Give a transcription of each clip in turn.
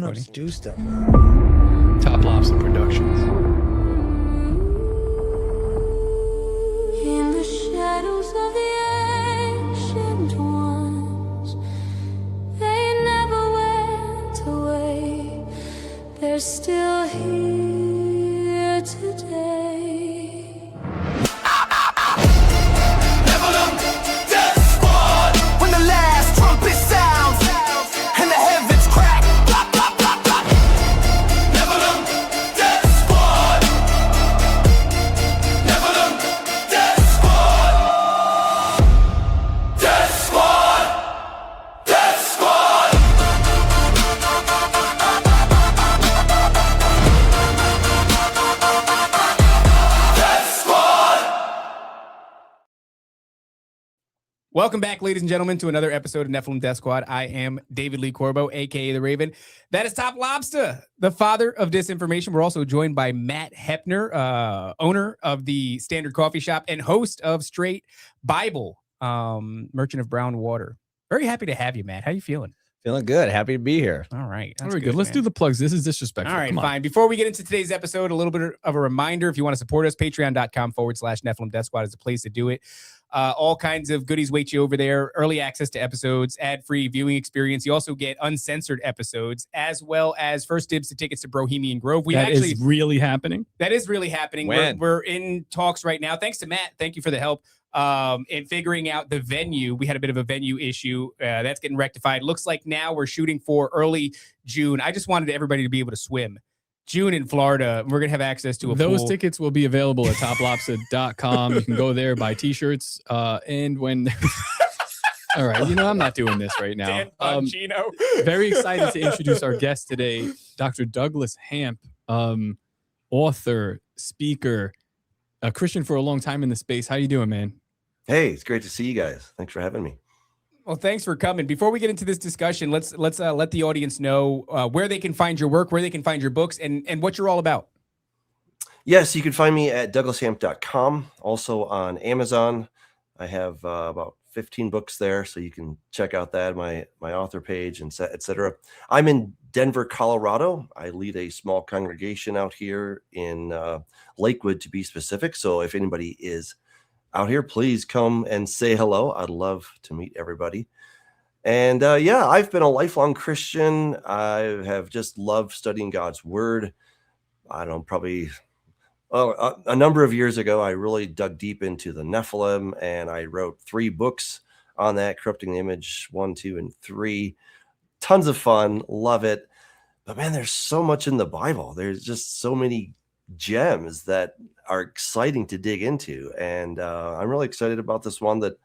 grown-ups do stuff. Top Lobster Productions. In the shadows of the ancient ones, they never went away. They're still here today. When the last trumpet sounds and the heavens crack, blah, blah, blah, blah. Nephilim, Death Squad. Nephilim, Death Squad. Death Squad. Death Squad. Death Squad. Welcome back, ladies and gentlemen, to another episode of Nephilim Death Squad. I am David Lee Corbo, a.k.a. The Raven. That is Top Lobster, the father of disinformation. We're also joined by Matt Hepner, owner of the Standard Coffee Shop and host of Straight Bible, Merchant of Brown Water. Very happy to have you, Matt. How you feeling? Feeling good. Happy to be here. All right. Very good. Let's do the plugs. This is disrespectful. All right, Come on. fine. Before we get into today's episode, a little bit of a reminder. If you want to support us, patreon.com/Nephilim Death Squad is the place to do it. All kinds of goodies wait you over there. Early access to episodes, ad-free viewing experience. You also get uncensored episodes, as well as first dibs to tickets to Bohemian Grove. That is really happening. That is really happening. When? We're in talks right now. Thanks to Matt. Thank you for the help in figuring out the venue. We had a bit of a venue issue. That's getting rectified. Looks like now we're shooting for early June. I just wanted everybody to be able to swim. June in Florida, we're going to have access to a Those pool. tickets will be available at toplobster.com. You can go there, buy t-shirts. And when... All right. I'm not doing this right now. Dan Bongino. Very excited to introduce our guest today, Dr. Douglas Hamp, author, speaker, a Christian for a long time in the space. How you doing, man? Hey, it's great to see you guys. Thanks for having me. Well, thanks for coming. Before we get into this discussion, let's let the audience know where they can find your work, where they can find your books, and what you're all about. Yes, you can find me at douglashamp.com. Also on Amazon. I have about 15 books there, so you can check out that, my author page, and etc. I'm in Denver, Colorado. I lead a small congregation out here in Lakewood, to be specific. So if anybody is out here, please come and say hello. I'd love to meet everybody. And yeah, I've been a lifelong Christian. I have just loved studying God's word. I don't know, a number of years ago, I really dug deep into the Nephilim, and I wrote 3 books on that: Corrupting the Image 1, 2, and 3. Tons of fun. Love it. But man, there's so much in the Bible. There's just so many gems that are exciting to dig into, and I'm really excited about this one that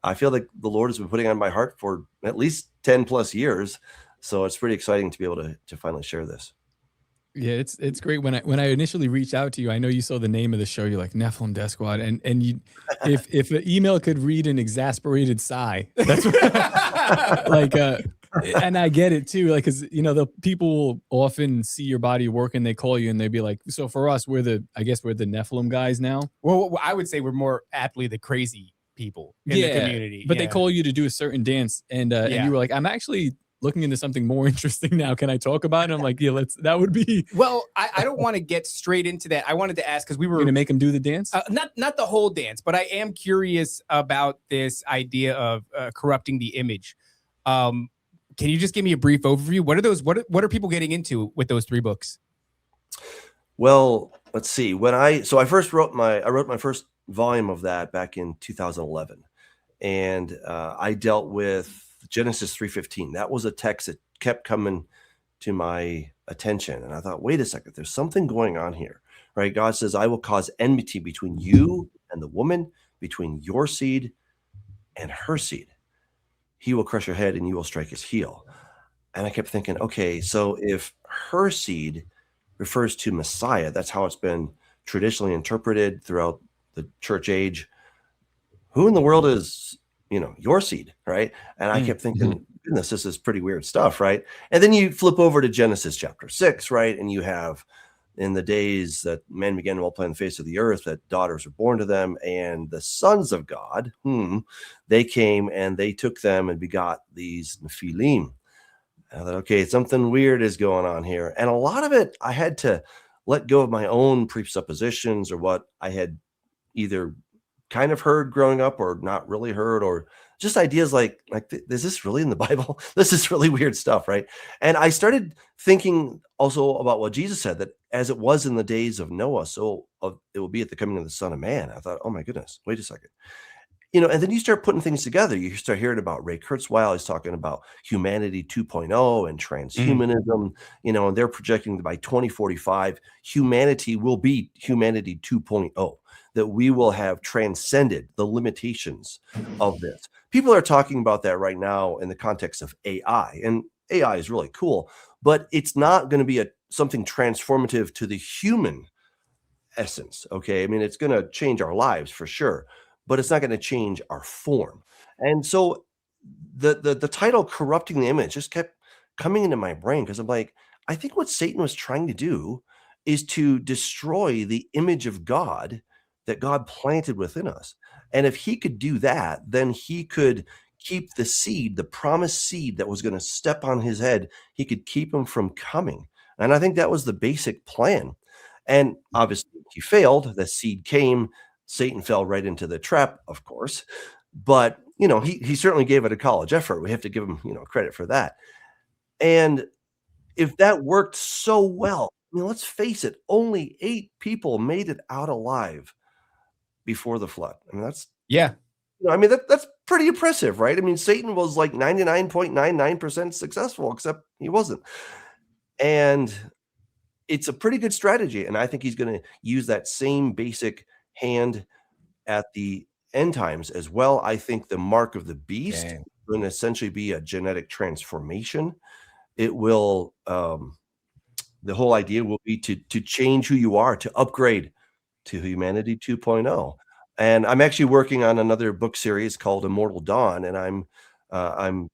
I feel like the Lord has been putting on my heart for at least 10 plus years. So it's pretty exciting to be able to finally share this. Yeah, it's great. When I initially reached out to you, I know you saw the name of the show. You're like Nephilim Death Squad, and you, if the email could read an exasperated sigh, that's like and I get it too, like, because the people will often see your body of work and they call you and they'd be like, so for us, we're the Nephilim guys now. Well, I would say we're more aptly the crazy people in the community. But they call you to do a certain dance, and you were like, I'm actually looking into something more interesting now. Can I talk about it? I'm like, yeah, that would be. Well, I don't want to get straight into that. I wanted to ask, because we were going to make them do the dance. Not the whole dance, but I am curious about this idea of corrupting the image. Can you just give me a brief overview? What are those? What are people getting into with those 3 books? Well, let's see. I wrote my first volume of that back in 2011, and I dealt with Genesis 3:15. That was a text that kept coming to my attention, and I thought, wait a second, there's something going on here, right? God says, "I will cause enmity between you and the woman, between your seed and her seed. He will crush your head and you will strike his heel." And I kept thinking, okay, so if her seed refers to Messiah, that's how it's been traditionally interpreted throughout the church age. Who in the world is, your seed, right? And I kept thinking, goodness, this is pretty weird stuff, right? And then you flip over to Genesis chapter 6, right? And you have, in the days that men began to multiply on the face of the earth, that daughters were born to them, and the sons of God, they came and they took them and begot these Nephilim. And I thought, okay, something weird is going on here. And a lot of it, I had to let go of my own presuppositions or what I had either kind of heard growing up or not really heard, or just ideas like is this really in the Bible? This is really weird stuff, right? And I started thinking also about what Jesus said, that as it was in the days of Noah, so it will be at the coming of the Son of Man. I thought, oh my goodness, wait a second. And then you start putting things together. You start hearing about Ray Kurzweil. He's talking about humanity 2.0 and transhumanism, and they're projecting that by 2045, humanity will be humanity 2.0, that we will have transcended the limitations of this. People are talking about that right now in the context of AI, and AI is really cool, but it's not going to be something transformative to the human essence. Okay. I mean, it's going to change our lives for sure, but it's not going to change our form. And so the title corrupting the image just kept coming into my brain, because I'm like, I think what Satan was trying to do is to destroy the image of God that God planted within us. And if he could do that, then he could keep the seed, the promised seed that was going to step on his head, he could keep him from coming. And I think that was the basic plan. And obviously he failed. The seed came. Satan fell right into the trap, of course. But, he certainly gave it a college effort. We have to give him, credit for that. And if that worked so well, let's face it, only 8 people made it out alive before the flood. I mean, that's that's pretty impressive, right? I mean, Satan was like 99.99% successful, except he wasn't. And it's a pretty good strategy. And I think he's going to use that same basic hand at the end times as well. I think the mark of the beast is going to essentially be a genetic transformation. It will, the whole idea will be to change who you are, to upgrade to humanity 2.0. And I'm actually working on another book series called Immortal Dawn, and I'm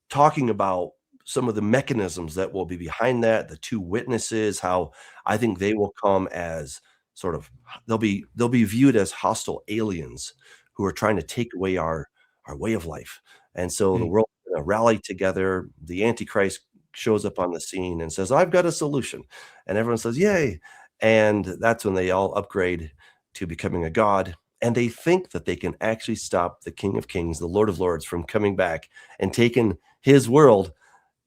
talking about some of the mechanisms that will be behind that, the 2 witnesses, how I think they will come as sort of, they'll be viewed as hostile aliens who are trying to take away our way of life. And so the world is going to rally together. The Antichrist shows up on the scene and says, I've got a solution. And everyone says, yay. And that's when they all upgrade to becoming a god. And they think that they can actually stop the King of Kings, the Lord of Lords, from coming back and taking his world.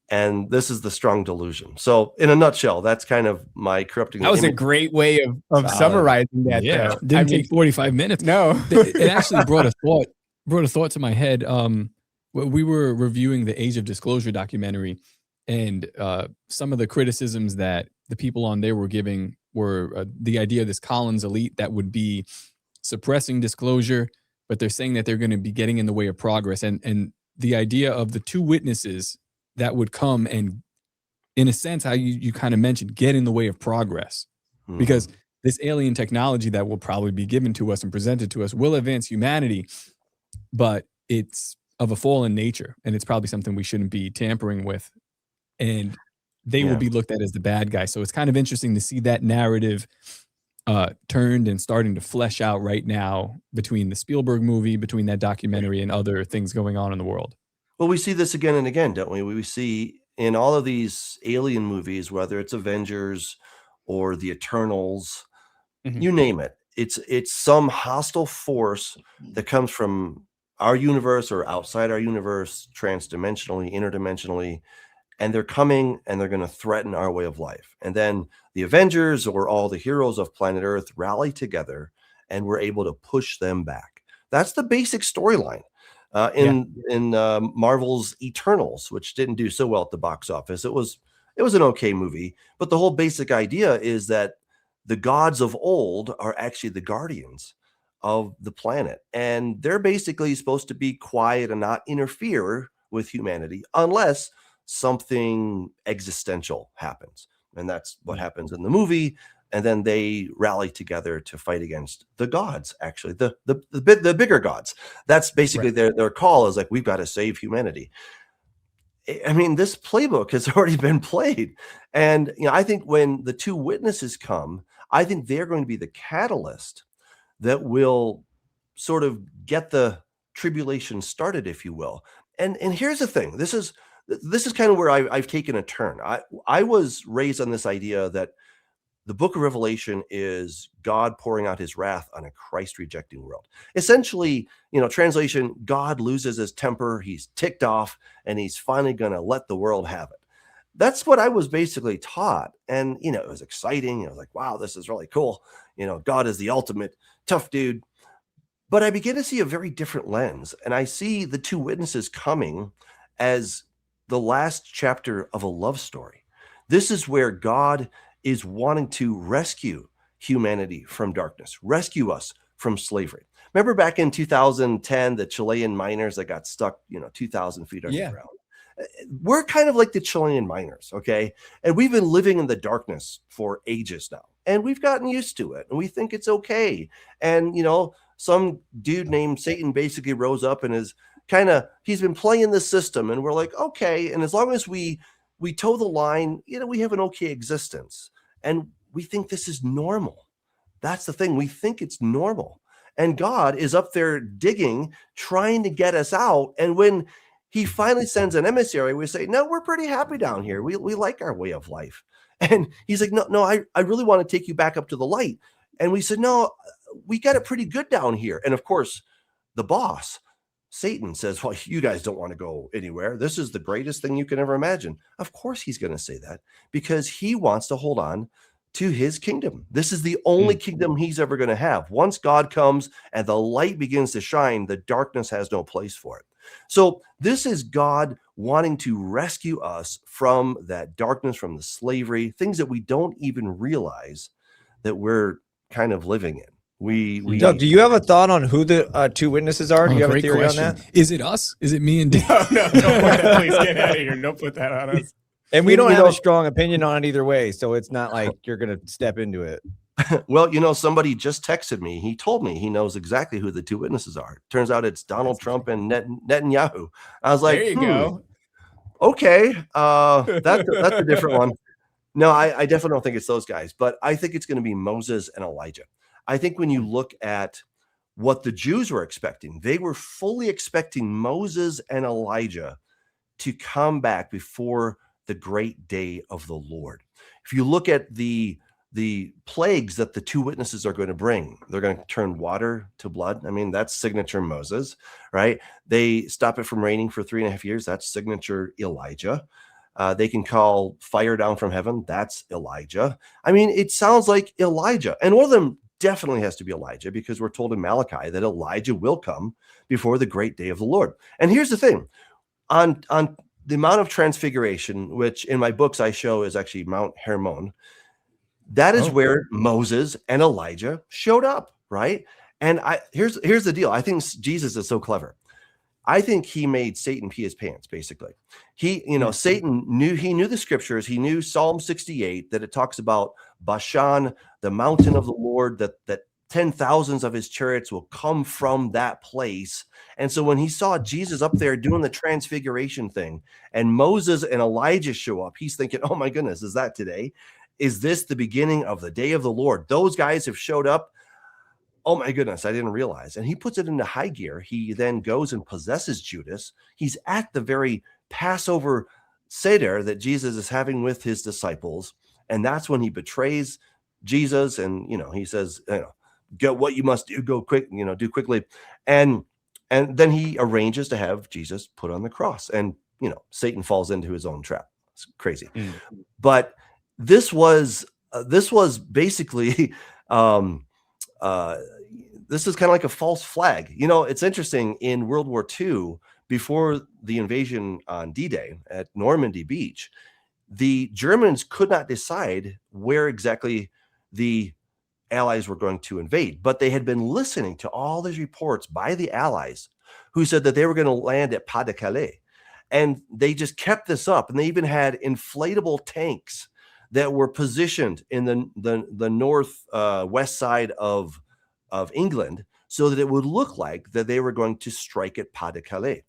And this is the strong delusion. So in a nutshell, that's kind of my corrupting. That was a great way of summarizing that. Yeah, didn't take 45 minutes. No, it actually brought a thought to my head. We were reviewing the Age of Disclosure documentary, and some of the criticisms that the people on there were giving were the idea of this Collins elite that would be suppressing disclosure, but they're saying that they're going to be getting in the way of progress. And the idea of the 2 witnesses that would come and, in a sense, how you kind of mentioned, get in the way of progress. Because this alien technology that will probably be given to us and presented to us will advance humanity, but it's of a fallen nature, and it's probably something we shouldn't be tampering with. And they will be looked at as the bad guy. So it's kind of interesting to see that narrative turned and starting to flesh out right now between the Spielberg movie, between that documentary, and other things going on in the world. Well, we see this again and again, don't we? We see in all of these alien movies, whether it's Avengers or the Eternals, you name it. It's some hostile force that comes from our universe or outside our universe, transdimensionally, interdimensionally, and they're coming and they're going to threaten our way of life. And then the Avengers or all the heroes of planet Earth rally together, and we're able to push them back. That's the basic storyline. In Marvel's Eternals, which didn't do so well at the box office. It was an okay movie, but the whole basic idea is that the gods of old are actually the guardians of the planet, and they're basically supposed to be quiet and not interfere with humanity unless something existential happens. And that's what happens in the movie. And then they rally together to fight against the gods, actually, the bigger gods. That's basically their call, is like, we've got to save humanity. I mean, this playbook has already been played. And, I think when the 2 witnesses come, I think they're going to be the catalyst that will sort of get the tribulation started, if you will. And here's the thing. This is this is kind of where I've taken a turn. I was raised on this idea that the book of Revelation is God pouring out his wrath on a Christ rejecting world. Essentially, translation, God loses his temper, he's ticked off, and he's finally going to let the world have it. That's what I was basically taught. And, it was exciting. I was like, wow, this is really cool. God is the ultimate tough dude. But I begin to see a very different lens. And I see the two witnesses coming as the last chapter of a love story. This is where God is wanting to rescue humanity from darkness, rescue us from slavery. Remember back in 2010, the Chilean miners that got stuck, 2,000 feet underground. We're kind of like the Chilean miners, okay? And we've been living in the darkness for ages now, and we've gotten used to it, and we think it's okay. And, some dude named Satan basically rose up and he's been playing the system, and we're like, okay. And as long as we toe the line, we have an okay existence, and we think this is normal. That's the thing. We think it's normal. And God is up there digging, trying to get us out. And when he finally sends an emissary, we say, no, we're pretty happy down here. We like our way of life. And he's like, no, I really want to take you back up to the light. And we said, no, we got it pretty good down here. And of course, the boss, Satan, says, well, you guys don't want to go anywhere. This is the greatest thing you can ever imagine. Of course he's going to say that, because he wants to hold on to his kingdom. This is the only kingdom he's ever going to have. Once God comes and the light begins to shine, the darkness has no place for it. So this is God wanting to rescue us from that darkness, from the slavery, things that we don't even realize that we're kind of living in. Doug, do you have a thought on who the two witnesses are? Do you have a Great theory question. on that? Is it us? Is it me and Dave? No, don't put that, please get out of here. Don't put that on us. And we don't have a strong opinion on it either way, so it's not like you're going to step into it. Well, somebody just texted me. He told me he knows exactly who the two witnesses are. Turns out it's Donald Trump and Netanyahu. I was like, there you go. Okay, that's a different one. No, I definitely don't think it's those guys, but I think it's going to be Moses and Elijah. I think when you look at what the Jews were expecting, they were fully expecting Moses and Elijah to come back before the great day of the Lord. If you look at the plagues that the two witnesses are going to bring, they're going to turn water to blood. I mean, that's signature Moses, right? They stop it from raining for 3.5 years. That's signature Elijah. They can call fire down from heaven. That's Elijah. I mean, it sounds like Elijah. And one of them definitely has to be Elijah, because we're told in Malachi that Elijah will come before the great day of the Lord. And here's the thing. On the Mount of Transfiguration, which in my books I show is actually Mount Hermon, that is where Moses and Elijah showed up, right? And here's the deal. I think Jesus is so clever. I think he made Satan pee his pants, basically. Satan knew the scriptures. He knew Psalm 68, that it talks about Bashan, the mountain of the Lord, that 10,000s of his chariots will come from that place. And so when he saw Jesus up there doing the transfiguration thing, and Moses and Elijah show up, he's thinking, oh my goodness, is that today? Is this the beginning of the day of the Lord? Those guys have showed up. Oh my goodness, I didn't realize. And he puts it into high gear. He then goes and possesses Judas. He's at the very Passover Seder that Jesus is having with his disciples. And that's when he betrays Jesus. And, he says, get what you must do, go quick, do quickly. And then he arranges to have Jesus put on the cross. And, Satan falls into his own trap. It's crazy. But this was basically, this is kind of like a false flag. It's interesting, in World War II, before the invasion on D-Day at Normandy Beach, the Germans could not decide where exactly the Allies were going to invade, but they had been listening to all these reports by the Allies who said that they were going to land at Pas de Calais. And they just kept this up, and they even had inflatable tanks that were positioned in the north west side of England, so that it would look like that they were going to strike at Pas de Calais.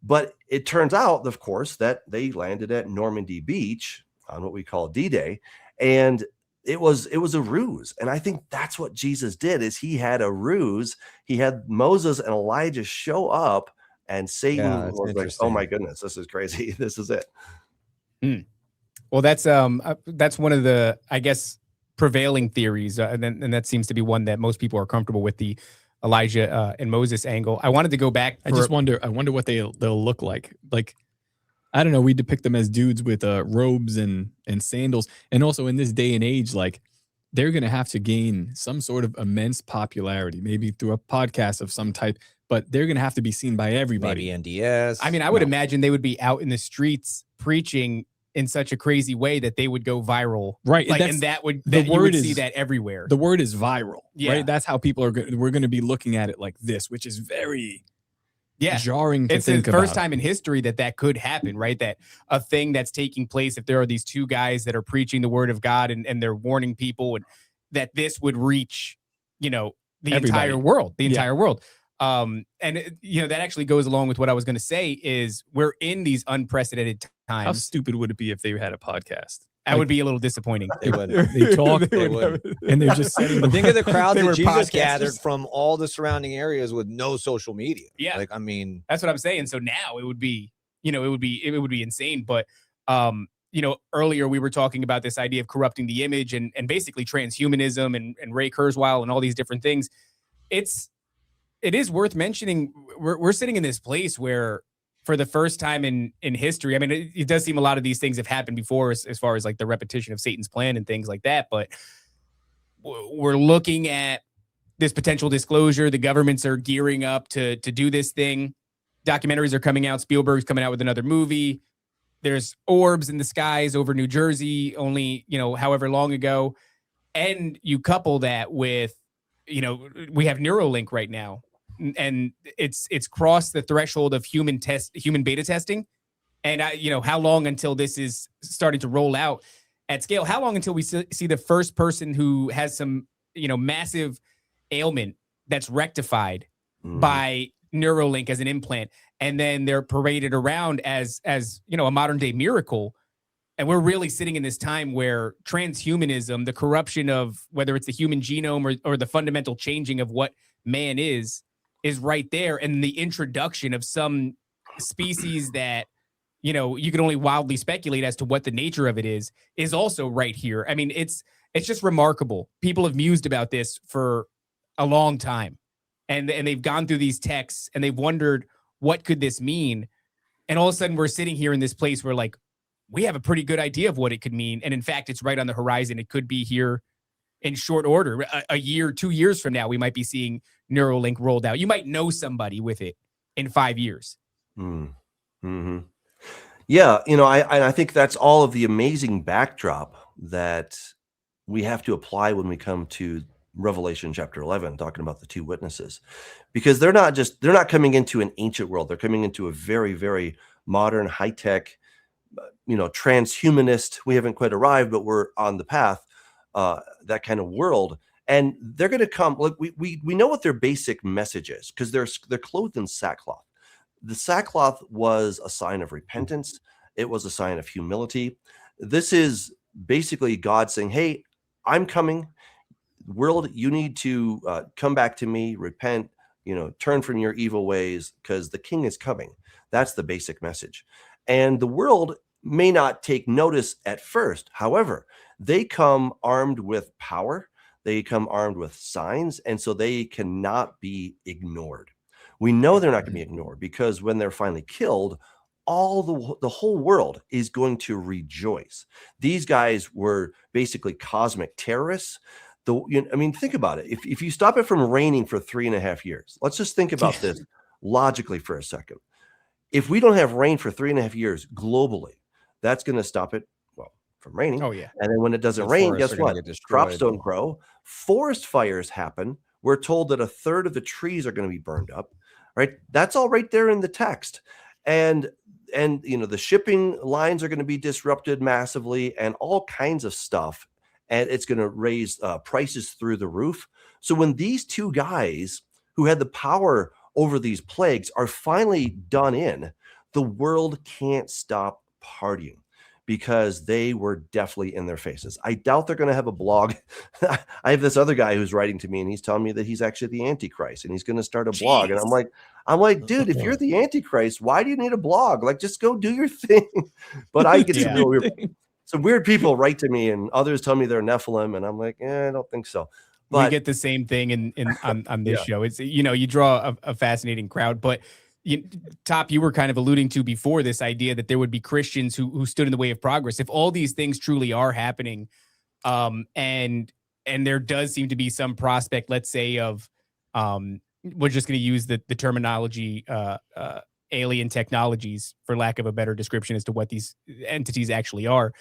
But it turns out, of course, that they landed at Normandy Beach on what we call D-Day, and it was a ruse. And I think that's what Jesus did, is he had a ruse. He had Moses and Elijah show up And Satan Yeah, that's was like, "Oh my interesting. goodness, this is crazy. This is it." Well, that's one of the, I guess, prevailing theories, and that seems to be one that most people are comfortable with, the Elijah and Moses angle. I wanted to go back. I wonder what they'll look like. Like, I don't know. We depict them as dudes with robes and sandals, and also in this day and age, like they're going to have to gain some sort of immense popularity, maybe through a podcast of some type. But they're going to have to be seen by everybody. Maybe NDS. I mean, I would imagine they would be out in the streets preaching in such a crazy way that they would go viral, right? Like, and you would see that everywhere. The word is viral, Yeah. right? That's how people are. We're going to be looking at it like this, which is very jarring to it's think the about. first time in history that could happen, right? That a thing that's taking place, if there are these two guys that are preaching the word of God and they're warning people, and that this would reach, the Everybody. entire world, and that actually goes along with what I was going to say is we're in these unprecedented times. How stupid would it be if they had a podcast? That would be a little disappointing. They wouldn't. They talk, They wouldn't. and they're just saying. But think of the crowd They that were Jesus podcasters. gathered from all the surrounding areas with no social media. Yeah. Like, I mean, That's what I'm saying. So now it would be, it would be insane. But, earlier we were talking about this idea of corrupting the image and basically transhumanism and Ray Kurzweil and all these different things. It is worth mentioning. We're sitting in this place where, for the first time in history, I mean, it does seem a lot of these things have happened before as far as like the repetition of Satan's plan and things like that. But we're looking at this potential disclosure. The governments are gearing up to do this thing. Documentaries are coming out. Spielberg's coming out with another movie. There's orbs in the skies over New Jersey only, however long ago. And you couple that with, we have Neuralink right now. And it's crossed the threshold of human beta testing. And how long until this is starting to roll out at scale? How long until we see the first person who has some, massive ailment that's rectified by Neuralink as an implant, and then they're paraded around as a modern day miracle? And we're really sitting in this time where transhumanism, the corruption of whether it's the human genome or the fundamental changing of what man is right there. And the introduction of some species that, you can only wildly speculate as to what the nature of it is also right here. I mean, it's just remarkable. People have mused about this for a long time, and they've gone through these texts and they've wondered, what could this mean? And all of a sudden we're sitting here in this place where, like, we have a pretty good idea of what it could mean. And in fact, it's right on the horizon. It could be here in short order. A year, 2 years from now, we might be seeing Neuralink rolled out. You might know somebody with it in 5 years. Mm-hmm. Yeah, I think that's all of the amazing backdrop that we have to apply when we come to Revelation chapter 11, talking about the two witnesses, because they're not coming into an ancient world. They're coming into a very, very modern, high-tech, transhumanist. We haven't quite arrived, but we're on the path, that kind of world. And they're going to come. Look, we know what their basic message is, because they're clothed in sackcloth. The sackcloth was a sign of repentance. It was a sign of humility. This is basically God saying, "Hey, I'm coming. World, you need to come back to me, repent, turn from your evil ways, because the king is coming." That's the basic message. And the world may not take notice at first. However, they come armed with power. They come armed with signs, and so they cannot be ignored. We know they're not going to be ignored, because when they're finally killed, the whole world is going to rejoice. These guys were basically cosmic terrorists. Think about it. If you stop it from raining for 3.5 years, let's just think about this logically for a second. If we don't have rain for 3.5 years globally, that's going to stop it, from raining. Oh, yeah. And then when it doesn't The rain, forests guess are gonna what? get destroyed. Crops don't grow. Forest fires happen. We're told that 1/3 of the trees are going to be burned up, right? That's all right there in the text. And the shipping lines are going to be disrupted massively, and all kinds of stuff. And it's going to raise prices through the roof. So when these two guys who had the power over these plagues are finally done in, the world can't stop partying, because they were definitely in their faces. I doubt they're going to have a blog. I have this other guy who's writing to me, and he's telling me that he's actually the Antichrist, and he's going to start a blog. And I'm like, I'm like, dude, if you're the Antichrist, why do you need a blog? Like, just go do your thing. But I get some weird people write to me, and others tell me they're Nephilim, and I'm like, I don't think so. But we get the same thing on this show. It's, you draw a fascinating crowd, but Top, you were kind of alluding to before this idea that there would be Christians who stood in the way of progress. If all these things truly are happening, and there does seem to be some prospect, let's say, of we're just going to use the terminology alien technologies, for lack of a better description as to what these entities actually are.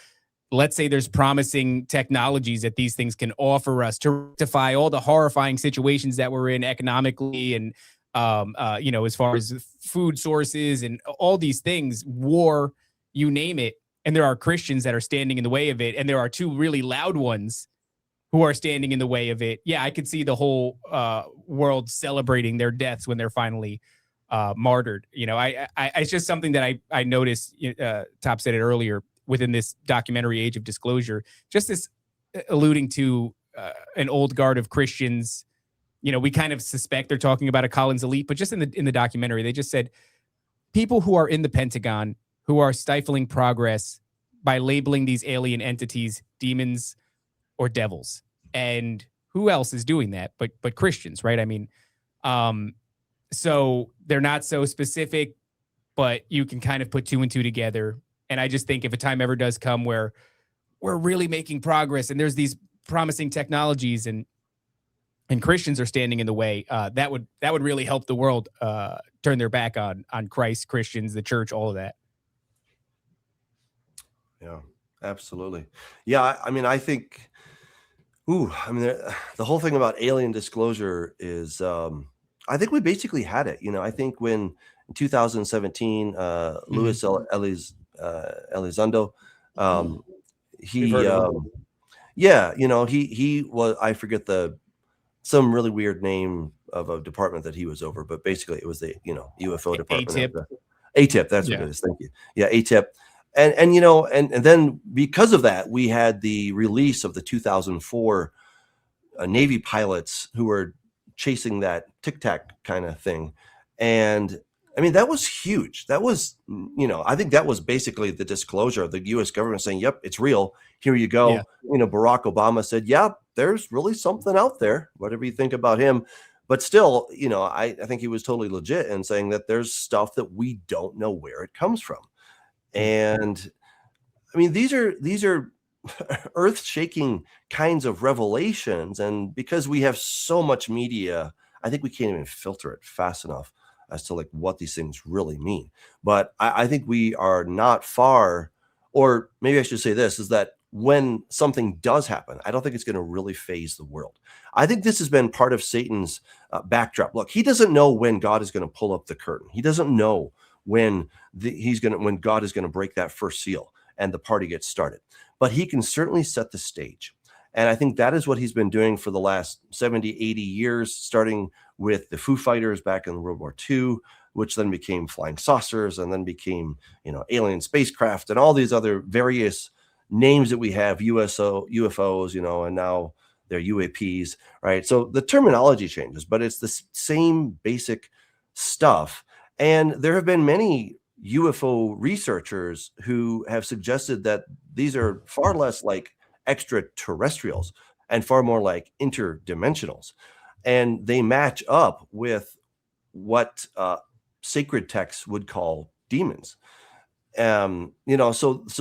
Let's say there's promising technologies that these things can offer us to rectify all the horrifying situations that we're in economically and, as far as food sources and all these things, war, you name it. And there are Christians that are standing in the way of it. And there are two really loud ones who are standing in the way of it. Yeah, I could see the whole world celebrating their deaths when they're finally martyred. It's just something that I noticed. Top said it earlier, within this documentary Age of Disclosure, just this alluding to an old guard of Christians. We kind of suspect they're talking about a Collins elite, but just in the documentary, they just said people who are in the Pentagon who are stifling progress by labeling these alien entities demons or devils. And who else is doing that but Christians, right? I mean, so they're not so specific, but you can kind of put two and two together. And I just think if a time ever does come where we're really making progress and there's these promising technologies and Christians are standing in the way, that would really help the world turn their back on Christ, Christians, the church, all of that. Yeah, absolutely. Yeah, I mean, I think, the whole thing about alien disclosure is, I think we basically had it. I think when in 2017, Luis Elizondo, he was, I forget some really weird name of a department that he was over, but basically it was the UFO department. ATIP, that's what it is. Thank you. Yeah, ATIP. And then because of that, we had the release of the 2004 Navy pilots who were chasing that Tic Tac kind of thing. And I mean, that was huge. That was, I think that was basically the disclosure of the U.S. government saying, yep, it's real. Here you go. Yeah. Barack Obama said, yeah, there's really something out there, whatever you think about him. But still, I think he was totally legit in saying that there's stuff that we don't know where it comes from. And I mean, these are earth-shaking kinds of revelations. And because we have so much media, I think we can't even filter it fast enough as to like what these things really mean. But I think we are not far, or maybe I should say this, is that when something does happen, I don't think it's going to really phase the world. I think this has been part of Satan's backdrop. Look, he doesn't know when God is going to pull up the curtain. He doesn't know when when God is going to break that first seal and the party gets started. But he can certainly set the stage. And I think that is what he's been doing for the last 70, 80 years, starting with the Foo Fighters back in World War II, which then became flying saucers and then became, alien spacecraft and all these other various names that we have, UFOs, and now they're UAPs, right? So the terminology changes, but it's the same basic stuff. And there have been many UFO researchers who have suggested that these are far less like extraterrestrials and far more like interdimensionals. And they match up with what sacred texts would call demons. So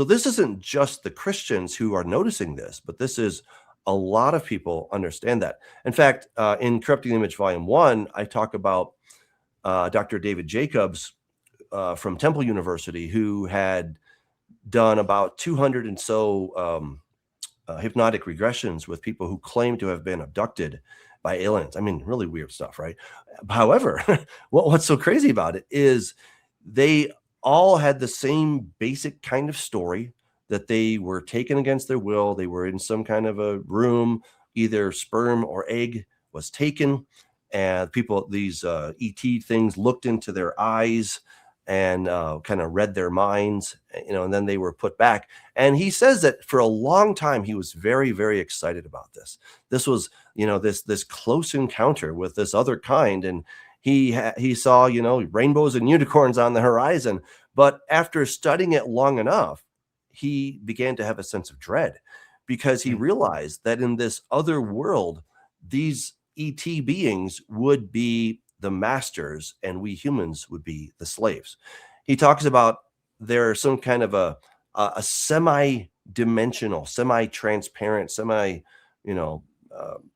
this isn't just the Christians who are noticing this, but this is a lot of people understand that. In fact, in Corrupting the Image Volume 1, I talk about Dr. David Jacobs from Temple University, who had done about 200 and so hypnotic regressions with people who claim to have been abducted by aliens. I mean, really weird stuff, right? However, what's so crazy about it is they all had the same basic kind of story, that they were taken against their will. They were in some kind of a room, either sperm or egg was taken, and these ET things looked into their eyes and kind of read their minds, and then they were put back. And he says that for a long time, he was very, very excited about this. This was, this close encounter with this other kind. And He saw, rainbows and unicorns on the horizon. But after studying it long enough, he began to have a sense of dread, because he realized that in this other world, these ET beings would be the masters and we humans would be the slaves. He talks about there's some kind of a semi-dimensional, semi-transparent,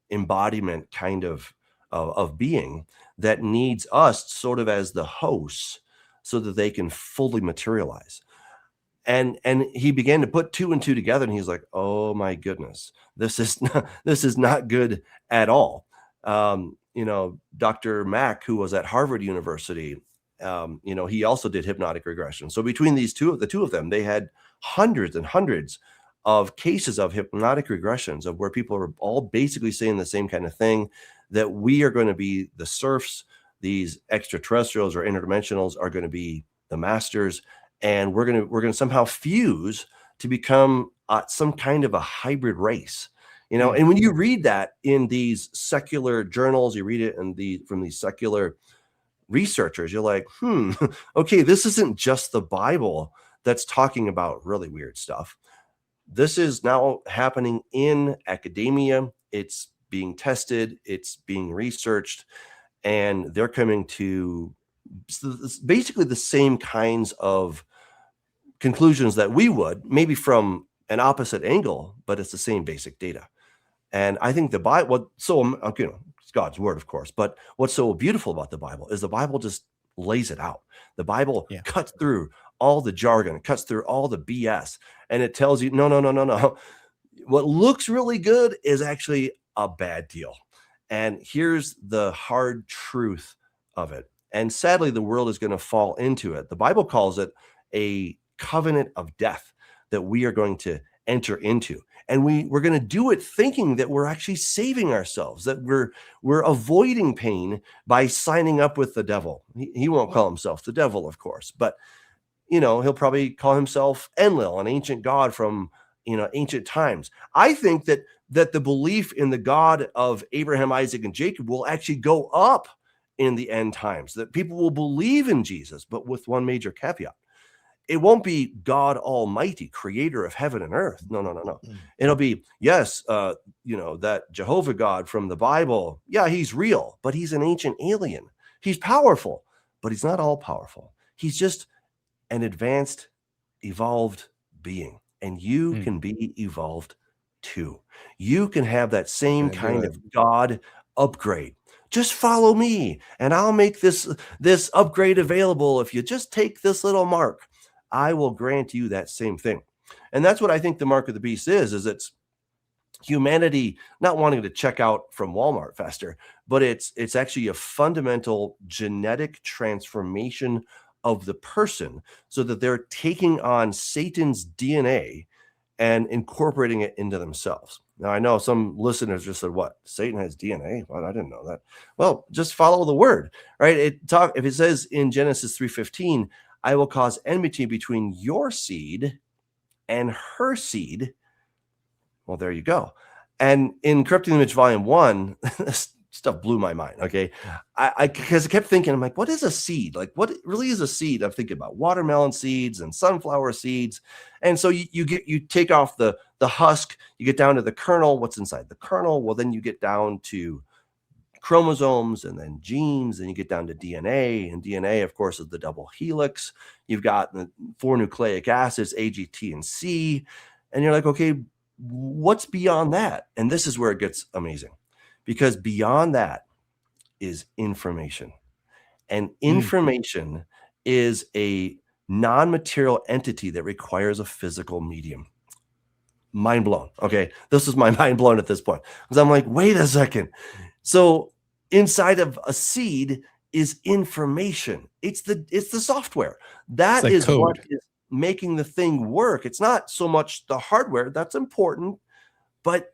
embodiment kind of being that needs us sort of as the hosts so that they can fully materialize. And he began to put two and two together, and he's like, oh my goodness, this is not good at all. Dr. Mack, who was at Harvard University, he also did hypnotic regression. So between the two of them, they had hundreds and hundreds of cases of hypnotic regressions of where people are all basically saying the same kind of thing, that we are going to be the serfs, these extraterrestrials or interdimensionals are going to be the masters, and we're going to somehow fuse to become some kind of a hybrid race. And when you read that in these secular journals, you read it from these secular researchers, you're like, okay, this isn't just the Bible that's talking about really weird stuff. This is now happening in academia. It's being tested, it's being researched, and they're coming to basically the same kinds of conclusions that we would, maybe from an opposite angle, but it's the same basic data. And I think the Bible, it's God's word, of course, but what's so beautiful about the Bible is the Bible just lays it out. The Bible cuts through all the jargon, cuts through all the BS, and it tells you, no. What looks really good is actually a bad deal. And here's the hard truth of it. And sadly, the world is going to fall into it. The Bible calls it a covenant of death that we are going to enter into. And we're going to do it thinking that we're actually saving ourselves, that we're avoiding pain by signing up with the devil. He won't call himself the devil, of course, but he'll probably call himself Enlil, an ancient god from ancient times. I think that the belief in the God of Abraham, Isaac, and Jacob will actually go up in the end times, that people will believe in Jesus, but with one major caveat. It won't be God Almighty, creator of heaven and earth. No. It'll be, yes, that Jehovah God from the Bible. Yeah, he's real, but he's an ancient alien. He's powerful, but he's not all powerful. He's just an advanced, evolved being. And you can be evolved too. You can have that same kind of God upgrade. Just follow me and I'll make this upgrade available. If you just take this little mark, I will grant you that same thing. And that's what I think the mark of the beast is it's humanity not wanting to check out from Walmart faster, but it's actually a fundamental genetic transformation of the person so that they're taking on Satan's DNA and incorporating it into themselves. Now, I know some listeners just said, what? Satan has DNA? Well, I didn't know that. Well, just follow the word, right? If it says in Genesis 3:15, I will cause enmity between your seed and her seed. Well, there you go. And in Corrupting the Image Volume 1, this stuff blew my mind, okay? Because I kept thinking, I'm like, what is a seed? Like, what really is a seed? I'm thinking about watermelon seeds and sunflower seeds. And so you take off the husk, you get down to the kernel, what's inside the kernel. Well, then you get down to chromosomes and then genes, and you get down to DNA. And DNA, of course, is the double helix. You've got the 4 nucleic acids, A, G, T, and C. And you're like, okay, what's beyond that? And this is where it gets amazing. Because beyond that is information. And information is a non-material entity that requires a physical medium. Mind blown. Okay. This is my mind blown at this point. Because I'm like, wait a second. So inside of a seed is information. It's the software. That is code. What is making the thing work. It's not so much the hardware. That's important. But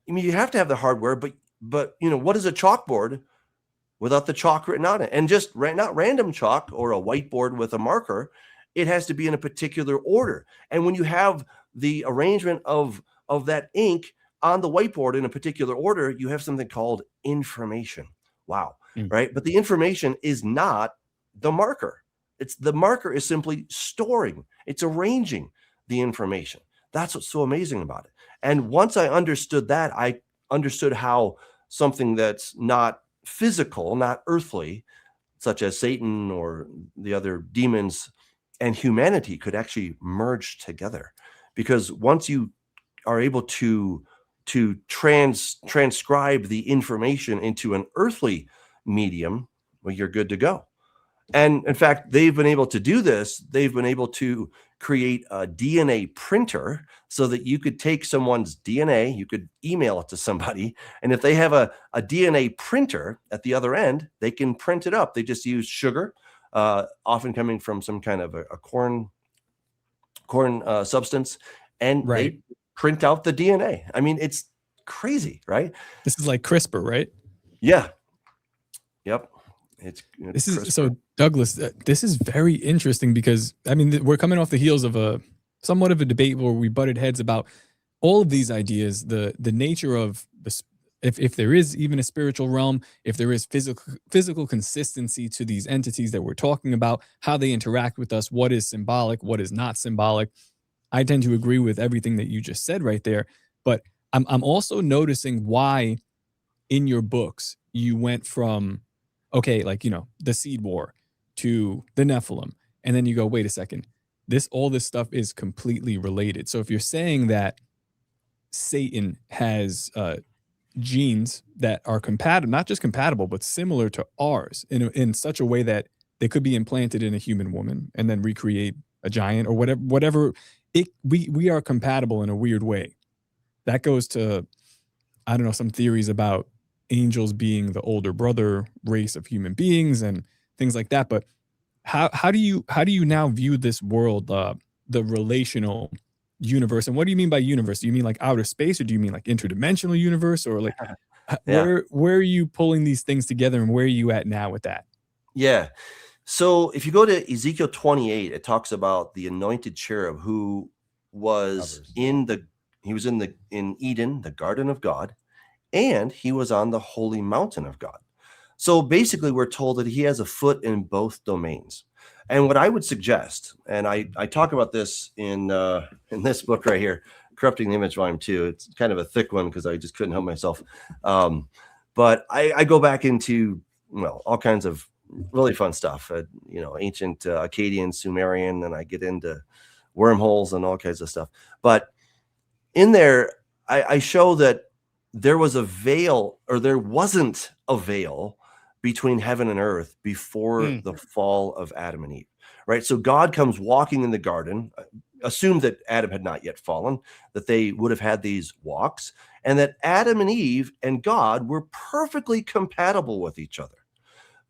I mean, you have to have the hardware, but what is a chalkboard without the chalk written on it? And just not random chalk or a whiteboard with a marker. It has to be in a particular order. And when you have the arrangement of that ink on the whiteboard in a particular order, you have something called information. Wow. Mm. right? But the information is not the marker. The marker is simply storing, it's arranging the information. That's what's so amazing about it. And once I understood that, I understood how something that's not physical, not earthly, such as Satan or the other demons, and humanity could actually merge together. Because once you are able to transcribe the information into an earthly medium, well, you're good to go. And in fact, they've been able to do this. They've been able to create a DNA printer so that you could take someone's DNA, you could email it to somebody, and if they have a DNA printer at the other end, they can print it up. They just use sugar, often coming from some kind of a corn substance, and Right. they print out the DNA. I mean, it's crazy, right? This is like CRISPR, right? Yeah. Yep. It's This is CRISPR. so, Douglas, this is very interesting because I mean we're coming off the heels of a somewhat of a debate where we butted heads about all of these ideas, the nature of if there is even a spiritual realm, if there is physical consistency to these entities that we're talking about, how they interact with us, what is symbolic, what is not symbolic. I tend to agree with everything that you just said right there, but I'm also noticing why in your books you went from like the seed war to the Nephilim, and then you go, wait a second, all this stuff is completely related. So if you're saying that Satan has genes that are compatible, not just compatible, but similar to ours in such a way that they could be implanted in a human woman and then recreate a giant or whatever we are compatible in a weird way. That goes to, I don't know, some theories about angels being the older brother race of human beings and things like that. But how do you now view this world, the relational universe? And what do you mean by universe? Do you mean like outer space, or do you mean like interdimensional universe, or like Yeah. where are you pulling these things together, and where are you at now with that? Yeah. So if you go to Ezekiel 28, it talks about the anointed cherub who was Covers. in Eden, the garden of God, and he was on the holy mountain of God. So basically we're told that he has a foot in both domains. And what I would suggest, and I talk about this in this book right here, Corrupting the Image, Volume 2. It's kind of a thick one because I just couldn't help myself. But I go back into, all kinds of really fun stuff, ancient Akkadian, Sumerian, and I get into wormholes and all kinds of stuff. But in there, I show that there was a veil, or there wasn't a veil between heaven and earth before the fall of Adam and Eve, right? So God comes walking in the garden, assumed that Adam had not yet fallen, that they would have had these walks, and that Adam and Eve and God were perfectly compatible with each other.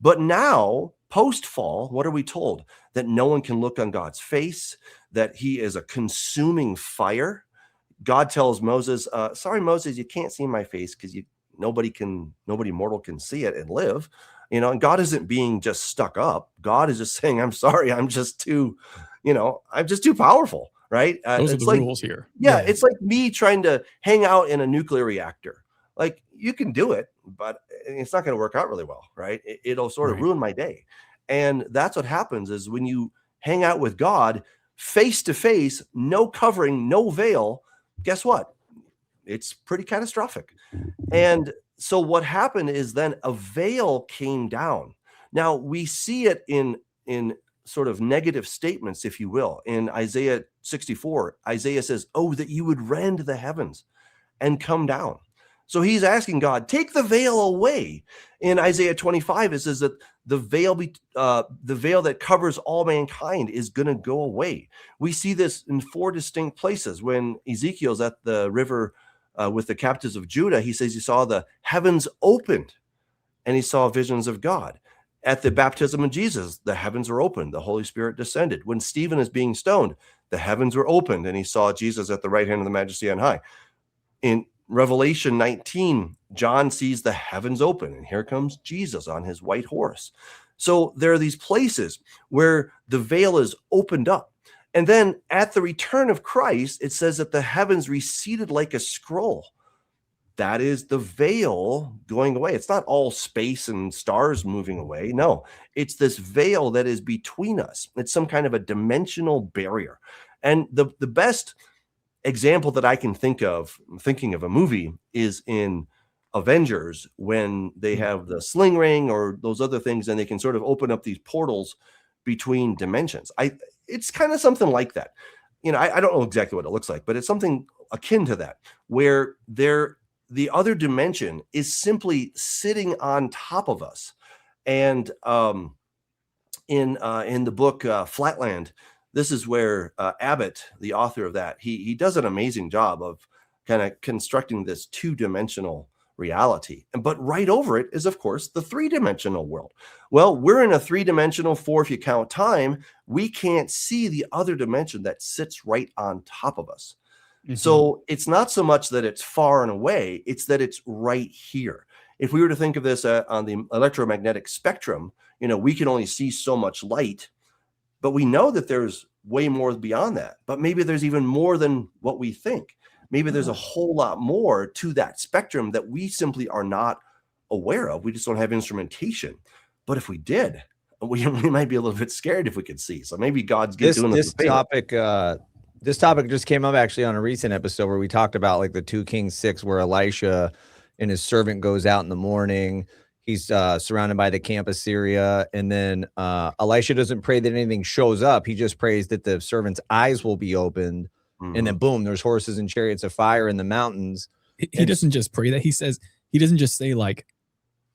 But now, post-fall, what are we told? That no one can look on God's face, that he is a consuming fire. God tells Moses, sorry, Moses, you can't see my face because nobody mortal can see it and live. And God isn't being just stuck up. God is just saying, I'm sorry, I'm just too powerful, right? Those are the rules here. Yeah, it's like me trying to hang out in a nuclear reactor. Like, you can do it, but it's not going to work out really well, right? It'll sort of ruin my day. And that's what happens is when you hang out with God face to face, no covering, no veil, guess what? It's pretty catastrophic. And so what happened is then a veil came down. Now we see it in sort of negative statements, if you will. In Isaiah 64, Isaiah says, oh, that you would rend the heavens and come down. So he's asking God, take the veil away. In Isaiah 25, it says that the veil that covers all mankind is going to go away. We see this in 4 distinct places. When Ezekiel's at the river with the captives of Judah, he says he saw the heavens opened and he saw visions of God. At the baptism of Jesus, the heavens were opened. The Holy Spirit descended. When Stephen is being stoned, the heavens were opened and he saw Jesus at the right hand of the Majesty on high. In Revelation 19, John sees the heavens open, and here comes Jesus on his white horse. So there are these places where the veil is opened up. And then at the return of Christ, it says that the heavens receded like a scroll. that is the veil going away. It's not all space and stars moving away. No, it's this veil that is between us. It's some kind of a dimensional barrier. And the best example that I can think of, thinking of a movie, is in Avengers, when they have the sling ring or those other things, and they can sort of open up these portals between dimensions. It's kind of something like that. I don't know exactly what it looks like, but it's something akin to that, where the other dimension is simply sitting on top of us. And in the book Flatland, this is where Abbott, the author of that, he does an amazing job of kind of constructing this two-dimensional reality. But right over it is, of course, the three-dimensional world. Well, we're in a three-dimensional, 4 if you count time. We can't see the other dimension that sits right on top of us. Mm-hmm. So it's not so much that it's far and away, it's that it's right here. If we were to think of this on the electromagnetic spectrum, we can only see so much light, but we know that there's way more beyond that. But maybe there's even more than what we think. Maybe there's a whole lot more to that spectrum that we simply are not aware of. We just don't have instrumentation. But if we did, we might be a little bit scared if we could see. So maybe God's doing this topic. This topic just came up actually on a recent episode where we talked about like the 2 Kings 6, where Elisha and his servant goes out in the morning. He's surrounded by the camp of Syria. And then Elisha doesn't pray that anything shows up. He just prays that the servant's eyes will be opened. Mm-hmm. And then boom, there's horses and chariots of fire in the mountains. He doesn't just pray that. He doesn't just say like,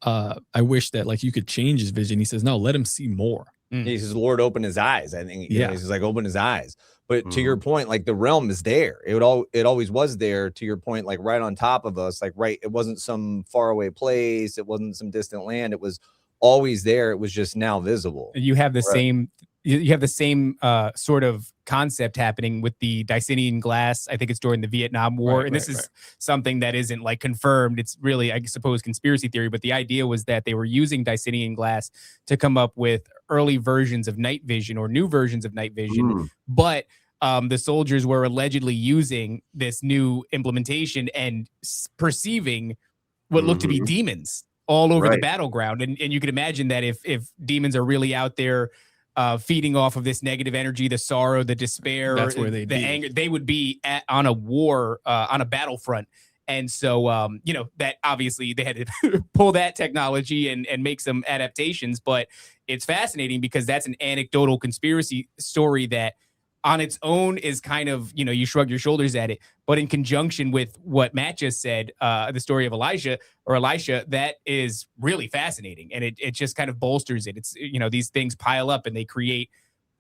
I wish that like you could change his vision. He says, no, let him see more. He says, Lord, open his eyes. I think, he says like, open his eyes. But to your point, like the realm is there. It always was there, to your point, like right on top of us, like, right. It wasn't some faraway place. It wasn't some distant land. It was always there. It was just now visible. You have the same, you have the same sort of concept happening with the Dicenian glass. I think it's during the Vietnam War. And this is something that isn't like confirmed. It's really, I suppose, conspiracy theory. But the idea was that they were using Dicenian glass to come up with early versions of night vision or new versions of night vision. But the soldiers were allegedly using this new implementation and perceiving what looked to be demons all over the battleground. And you can imagine that if demons are really out there feeding off of this negative energy, the sorrow, the despair, that's where the anger, they would be on a war, on a battlefront. And so, that obviously they had to pull that technology and make some adaptations. But it's fascinating because that's an anecdotal conspiracy story that on its own is kind of, you shrug your shoulders at it. But in conjunction with what Matt just said, the story of Elisha, that is really fascinating. And it just kind of bolsters it. It's, these things pile up and they create,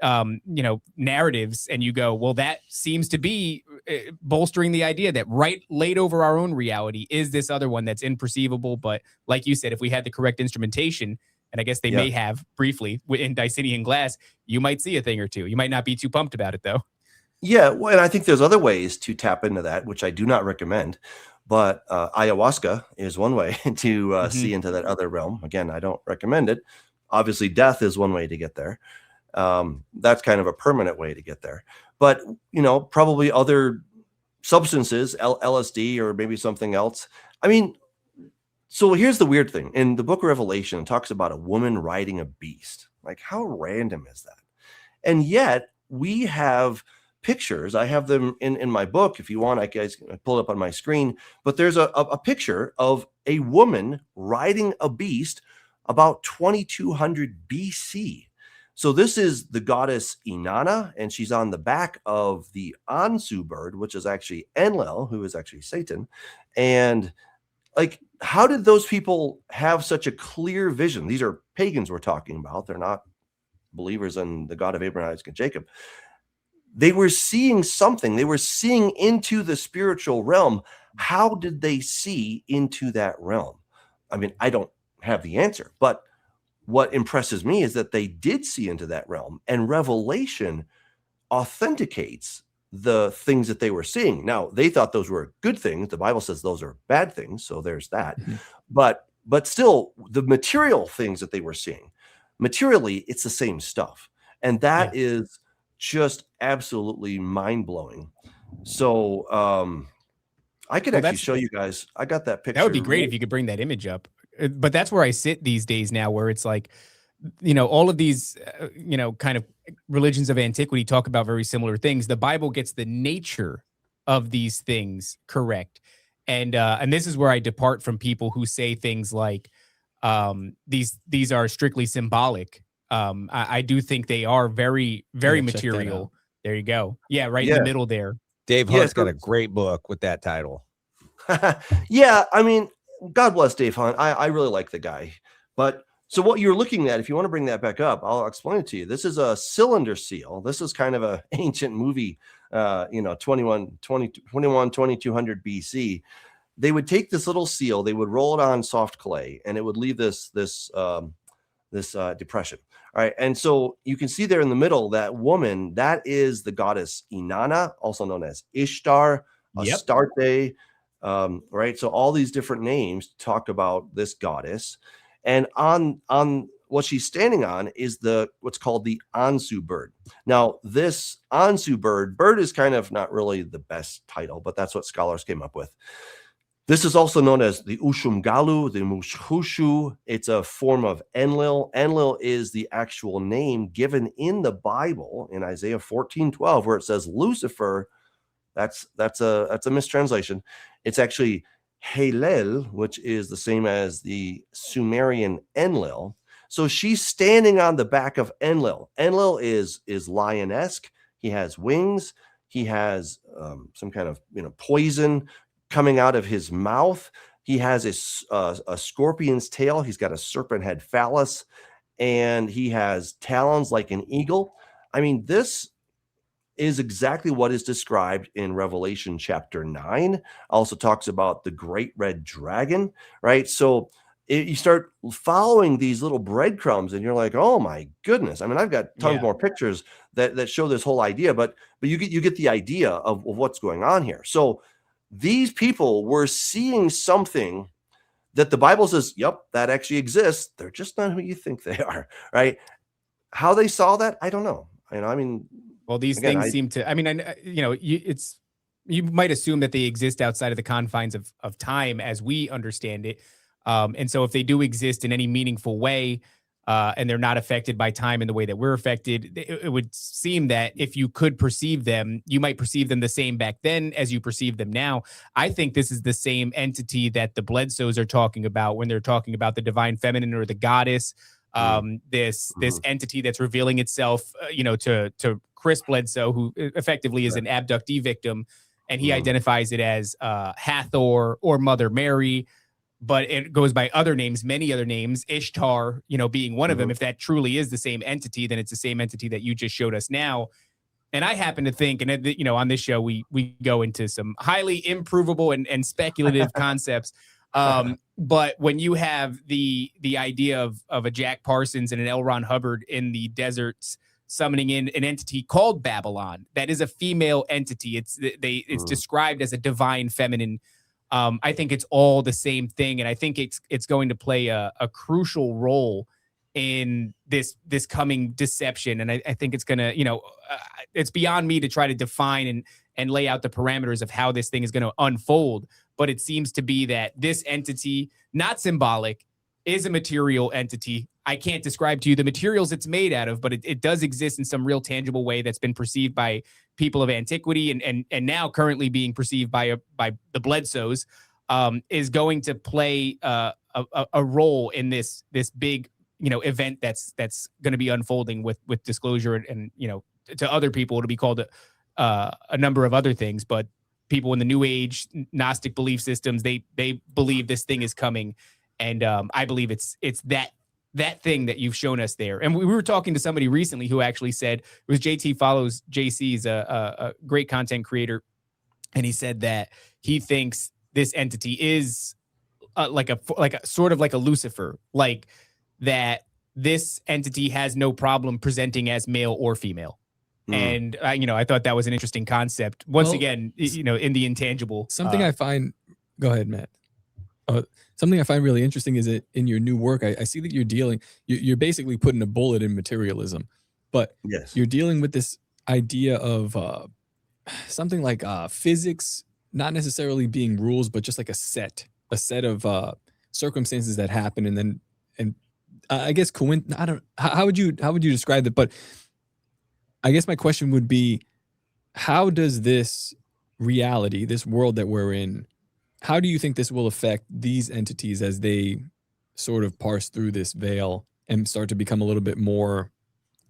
narratives. And you go, well, that seems to be bolstering the idea that laid over our own reality is this other one that's imperceivable. But like you said, if we had the correct instrumentation, and I guess they may have briefly in Dicenian glass, you might see a thing or two. You might not be too pumped about it, though. Yeah, well, and I think there's other ways to tap into that, which I do not recommend. But ayahuasca is one way to see into that other realm. Again, I don't recommend it. Obviously, death is one way to get there. That's kind of a permanent way to get there. But, probably other substances, LSD or maybe something else. I mean, so here's the weird thing. In the book of Revelation, it talks about a woman riding a beast. Like, how random is that? And yet we have pictures. I have them in my book. If you want, I guys pull it up on my screen. But there's a picture of a woman riding a beast about 2200 BC. So this is the goddess Inanna, and she's on the back of the Ansu bird, which is actually Enlil, who is actually Satan. And like, how did those people have such a clear vision? These are pagans we're talking about. They're not believers in the God of Abraham, Isaac, and Jacob. They were seeing something. They were seeing into the spiritual realm. How did they see into that realm? I mean, I don't have the answer, but what impresses me is that they did see into that realm, and Revelation authenticates the things that they were seeing. Now, they thought those were good things. The Bible says those are bad things, so there's that. But still, the material things that they were seeing, materially, it's the same stuff. And that is just absolutely mind-blowing. So I could Well, actually that's- show you guys. I got that picture. That would be great if you could bring that image up. But that's where I sit these days now, where it's like, all of these, kind of religions of antiquity talk about very similar things. The Bible gets the nature of these things correct. And this is where I depart from people who say things like, these are strictly symbolic. I do think they are very, very Yeah, check that material. out. There you go. Yeah, right in Yeah. the middle there. Dave Yeah, Hunt's got so- a great book with that title. Yeah, I mean, God bless Dave Hunt. I really like the guy. But so what you're looking at, if you want to bring that back up, I'll explain it to you. This is a cylinder seal. This is kind of an ancient movie, 2200 BC. They would take this little seal, they would roll it on soft clay, and it would leave this depression. All right. And so you can see there in the middle, that woman, that is the goddess Inanna, also known as Ishtar, Yep. Astarte. Right. So all these different names talk about this goddess. And on what she's standing on is what's called the Ansu bird. Now, this Ansu bird is kind of not really the best title, but that's what scholars came up with. This is also known as the Ushumgalu, the Mushushu. It's a form of Enlil. Enlil is the actual name given in the Bible in Isaiah 14:12, where it says Lucifer. That's a mistranslation. It's actually Halel, which is the same as the Sumerian Enlil. So she's standing on the back of Enlil. Enlil is lion-esque. He has wings. He has some kind of poison coming out of his mouth. He has a scorpion's tail. He's got a serpent head phallus, and he has talons like an eagle. I mean, this is exactly what is described in Revelation chapter 9. Also talks about the great red dragon, right? So you start following these little breadcrumbs and you're like, oh my goodness. I mean, I've got tons more pictures that show this whole idea, but you get the idea of what's going on here. So these people were seeing something that the Bible says, yep, that actually exists. They're just not who you think they are, right? How they saw that, I don't know. I mean, well, these things seem to, I mean, you might assume that they exist outside of the confines of time as we understand it. And so if they do exist in any meaningful way, and they're not affected by time in the way that we're affected, it would seem that if you could perceive them, you might perceive them the same back then as you perceive them now. I think this is the same entity that the Bledsoes are talking about when they're talking about the divine feminine or the goddess. This entity that's revealing itself, to Chris Bledsoe, who effectively is an abductee victim, and he identifies it as Hathor or Mother Mary. But it goes by other names, many other names, Ishtar, being one of them. If that truly is the same entity, then it's the same entity that you just showed us now. And I happen to think, and on this show, we go into some highly improvable and speculative concepts. But when you have the idea of a Jack Parsons and an L. Ron Hubbard in the deserts summoning in an entity called Babylon, that is a female entity. It's described as a divine feminine. I think it's all the same thing, and I think it's going to play a crucial role in this coming deception. And I think it's gonna, it's beyond me to try to define and lay out the parameters of how this thing is going to unfold. But it seems to be that this entity, not symbolic, is a material entity. I can't describe to you the materials it's made out of, but it does exist in some real tangible way that's been perceived by people of antiquity and now currently being perceived by the Bledsoes, is going to play a role in this big event that's going to be unfolding with disclosure and to other people it'll be called a number of other things, but people in the New Age Gnostic belief systems they believe this thing is coming, and I believe it's that thing that you've shown us there. And we were talking to somebody recently who actually said, it was JT Follows JC's a great content creator. And he said that he thinks this entity is like a sort of like a Lucifer, like that this entity has no problem presenting as male or female. And I thought that was an interesting concept. Once again, in the intangible. Something I find, go ahead, Matt. Something I find really interesting is that in your new work, I see that you're basically putting a bullet in materialism, but yes, you're dealing with this idea of something like physics not necessarily being rules, but just like a set of circumstances that happen, and I guess I don't. How would you describe it? But I guess my question would be, how does this reality, this world that we're in, how do you think this will affect these entities as they sort of parse through this veil and start to become a little bit more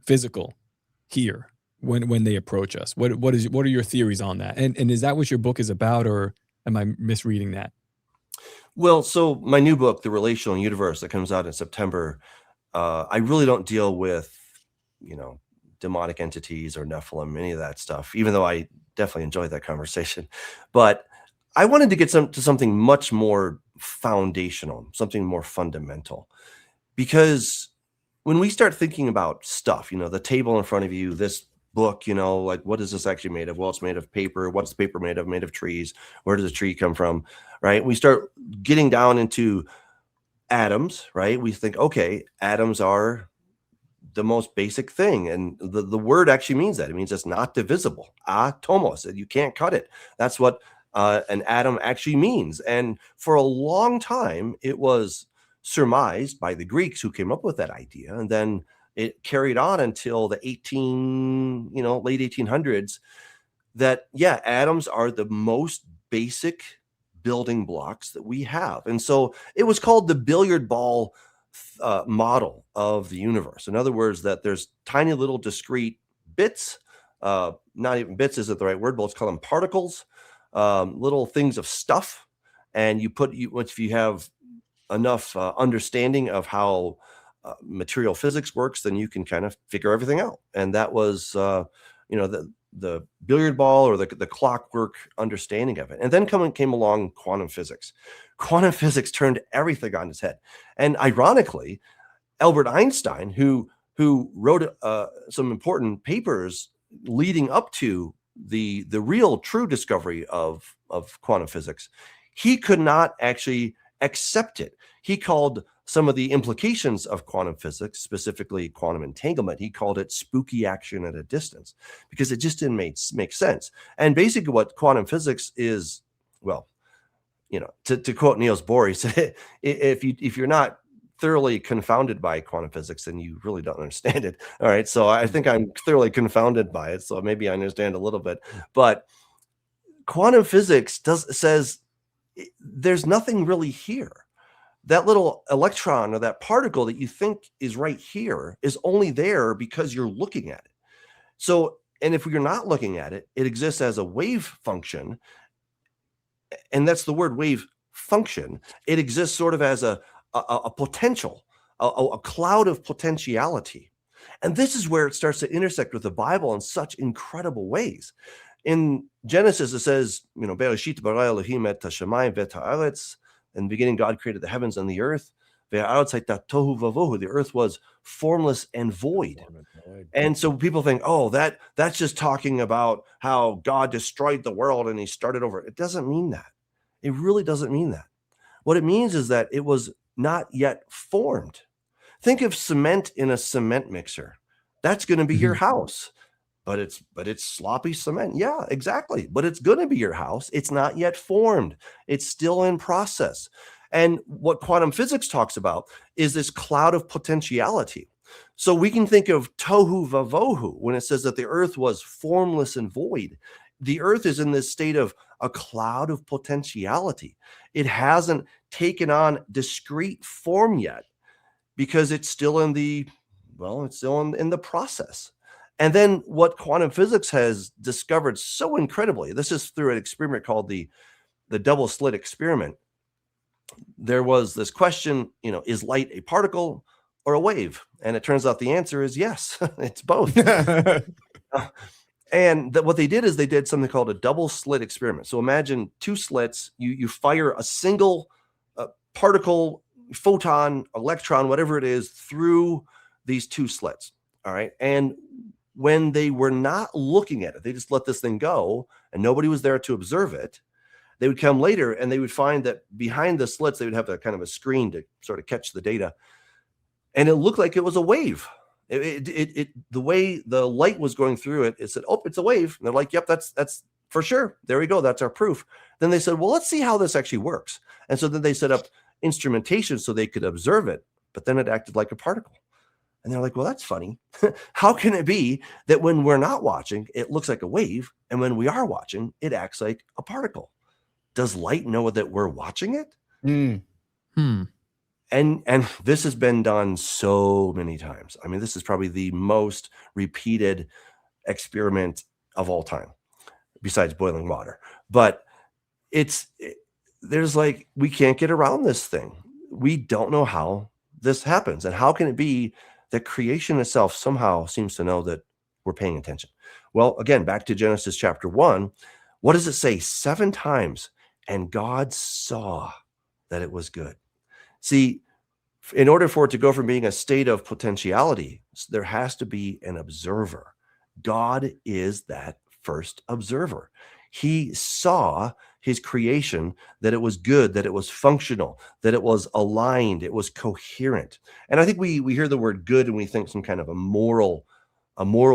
physical here when they approach us? What are your theories on that? And is that what your book is about, or am I misreading that? Well, so my new book, The Relational Universe, that comes out in September, I really don't deal with, demonic entities or Nephilim, any of that stuff, even though I definitely enjoyed that conversation. But I wanted to get to something much more foundational, something more fundamental. Because when we start thinking about stuff, the table in front of you, this book, like, what is this actually made of? Well, it's made of paper. What's the paper made of? Made of trees. Where does the tree come from? Right? We start getting down into atoms, right? We think, okay, atoms are the most basic thing. And the word actually means that. It means it's not divisible. Atomos, you can't cut it. That's what an atom actually means. And for a long time, it was surmised by the Greeks who came up with that idea. And then it carried on until the late 1800s, that, yeah, atoms are the most basic building blocks that we have. And so it was called the billiard ball model of the universe. In other words, that there's tiny little discrete bits, not even bits isn't the right word, but let's call them particles, little things of stuff. And if you have enough understanding of how material physics works, then you can kind of figure everything out. And that was, the billiard ball, or the clockwork understanding of it. And then came along quantum physics. Quantum physics turned everything on its head. And ironically, Albert Einstein, who wrote some important papers leading up to the real true discovery of quantum physics, he could not actually accept it. He called some of the implications of quantum physics, specifically quantum entanglement, he called it spooky action at a distance, because it just didn't make sense. And basically what quantum physics is, well, to quote Niels Bohr, he said, if you're not thoroughly confounded by quantum physics, then you really don't understand it. All right. So I think I'm thoroughly confounded by it. So maybe I understand a little bit, but quantum physics says there's nothing really here. That little electron or that particle that you think is right here is only there because you're looking at it. So, and if you're not looking at it, it exists as a wave function. And that's the word, wave function. It exists sort of as a potential, a cloud of potentiality. And this is where it starts to intersect with the Bible in such incredible ways. In Genesis, it says, Bereshit bara Elohim et hashamayim v'et haaretz. In the beginning, God created the heavens and the earth. The earth was formless and void. And so people think, oh, that's just talking about how God destroyed the world and he started over. It doesn't mean that. It really doesn't mean that. What it means is that it was not yet formed. Think of cement in a cement mixer. That's going to be your house. But it's sloppy cement. Yeah, exactly. But it's going to be your house. It's not yet formed. It's still in process. And what quantum physics talks about is this cloud of potentiality. So we can think of tohu vavohu when it says that the earth was formless and void. The earth is in this state of a cloud of potentiality. It hasn't taken on discrete form yet because it's still in the process. And then what quantum physics has discovered so incredibly, this is through an experiment called the double slit experiment. There was this question, is light a particle or a wave? And it turns out the answer is yes, it's both. And what they did is they did something called a double slit experiment. So imagine two slits, you fire a single particle, photon, electron, whatever it is, through these two slits. All right. And when they were not looking at it, they just let this thing go and nobody was there to observe it. They would come later and they would find that behind the slits, they would have a kind of a screen to sort of catch the data. And it looked like it was a wave. The way the light was going through it, it said, oh, it's a wave. And they're like, yep, that's for sure. There we go. That's our proof. Then they said, well, let's see how this actually works. And so then they set up instrumentation so they could observe it, but then it acted like a particle. And they're like, well, that's funny. How can it be that when we're not watching, it looks like a wave, and when we are watching, it acts like a particle? Does light know that we're watching it? And this has been done so many times. I mean, this is probably the most repeated experiment of all time, besides boiling water. But there's like, we can't get around this thing. We don't know how this happens. And how can it be that creation itself somehow seems to know that we're paying attention? Well, again, back to Genesis chapter 1. What does it say? 7 times. And God saw that it was good. See, in order for it to go from being a state of potentiality, there has to be an observer. God is that first observer. He saw his creation, that it was good, that it was functional, that it was aligned, it was coherent. And I think we hear the word good and we think some kind of a moral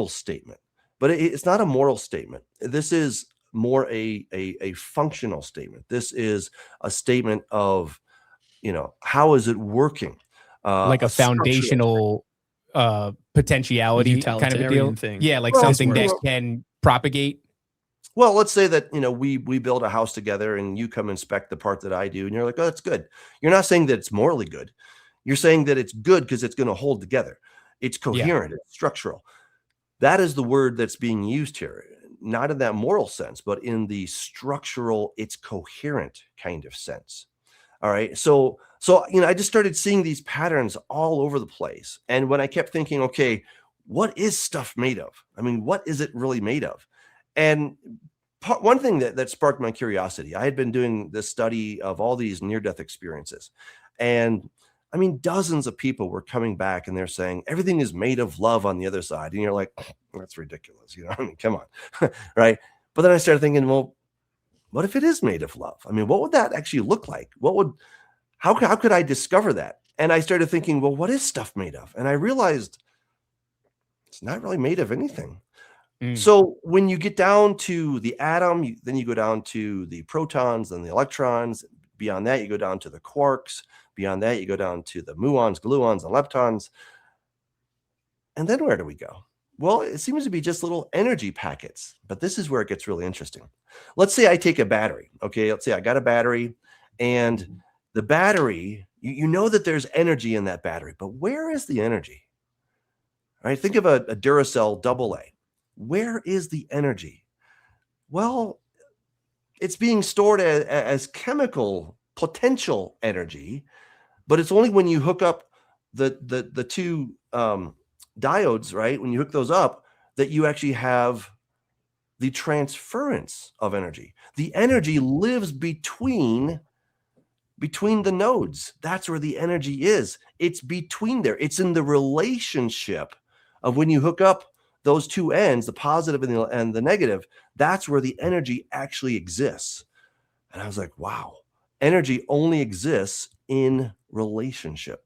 statement, but it's not a moral statement. This is more a functional statement. This is a statement of, how is it working? Like a foundational potentiality kind of a deal Utilitarian thing. Yeah, like Well, something that well- can propagate. Well, let's say that, we build a house together and you come inspect the part that I do and you're like, oh, that's good. You're not saying that it's morally good. You're saying that it's good because it's going to hold together. It's coherent, it's structural. That is the word that's being used here, not in that moral sense, but in the structural, it's coherent kind of sense. All right. So, I just started seeing these patterns all over the place. And when I kept thinking, okay, what is stuff made of? I mean, what is it really made of? And one thing that sparked my curiosity, I had been doing this study of all these near-death experiences. And I mean, dozens of people were coming back and they're saying, everything is made of love on the other side. And you're like, that's ridiculous. I mean, come on. Right. But then I started thinking, well, what if it is made of love? I mean, what would that actually look like? How could I discover that? And I started thinking, well, what is stuff made of? And I realized it's not really made of anything. So when you get down to the atom, then you go down to the protons and the electrons. Beyond that, you go down to the quarks. Beyond that, you go down to the muons, gluons, and leptons. And then where do we go? Well, it seems to be just little energy packets. But this is where it gets really interesting. Let's say I take a battery. Okay, let's say I got a battery. And the battery, you know that there's energy in that battery. But where is the energy? All right, think of a Duracell AA. Where is the energy? Well, it's being stored as chemical potential energy, but it's only when you hook up the two diodes, right? When you hook those up, that you actually have the transference of energy. The energy lives between the nodes. That's where the energy is. It's between there. It's in the relationship of when you hook up those two ends, the positive and the negative. That's where the energy actually exists. And I was like, wow, energy only exists in relationship.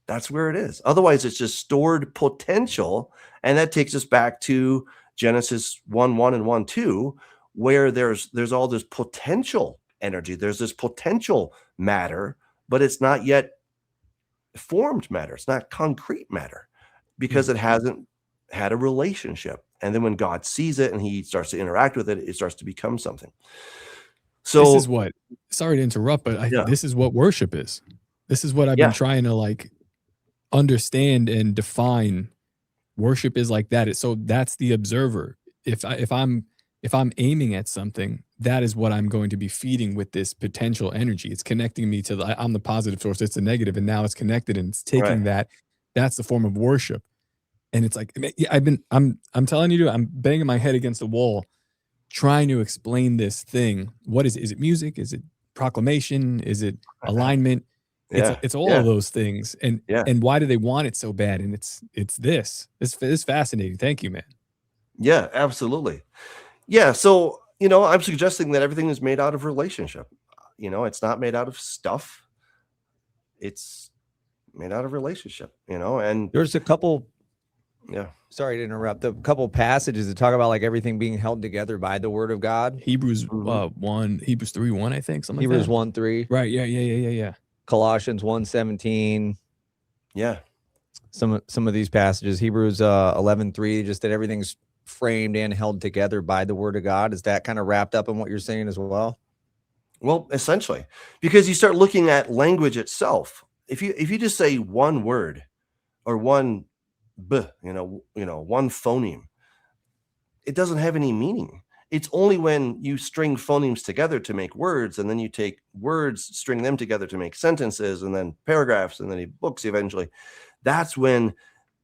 That's where it is. Otherwise, it's just stored potential. And that takes us back to Genesis 1:1 and 1:2, where there's all this potential energy. There's this potential matter, but it's not yet formed matter. It's not concrete matter because it hasn't had a relationship. And then when God sees it and he starts to interact with it, it starts to become something. So this is what, sorry to interrupt, but this is what worship is. This is what I've been trying to understand and define. Worship is like that. So that's the observer. If I'm aiming at something, that is what I'm going to be feeding with this potential energy. It's connecting me to I'm the positive source. It's the negative, and now it's connected and it's taking that. That's the form of worship. And it's like, I'm telling you, I'm banging my head against the wall, trying to explain this thing. What is it? Music? Is it proclamation? Is it alignment? It's all of those things. And why do they want it so bad? And it's It's fascinating. Thank you, man. Yeah, absolutely. Yeah. So, I'm suggesting that everything is made out of relationship. It's not made out of stuff. It's made out of relationship, and There's a couple Yeah. Sorry to interrupt. The couple passages that talk about like everything being held together by the word of God. Hebrews Mhm. 1, Hebrews 3:1, I think, something Hebrews like that. 1:3, Right. Yeah. Colossians 1:17. Yeah. Some of these passages, Hebrews 11:3, just that everything's framed and held together by the word of God. Is that kind of wrapped up in what you're saying as well? Well, essentially, because you start looking at language itself. If you just say one word or one one phoneme, it doesn't have any meaning. It's only when you string phonemes together to make words, and then you take words, string them together to make sentences, and then paragraphs, and then books eventually. That's when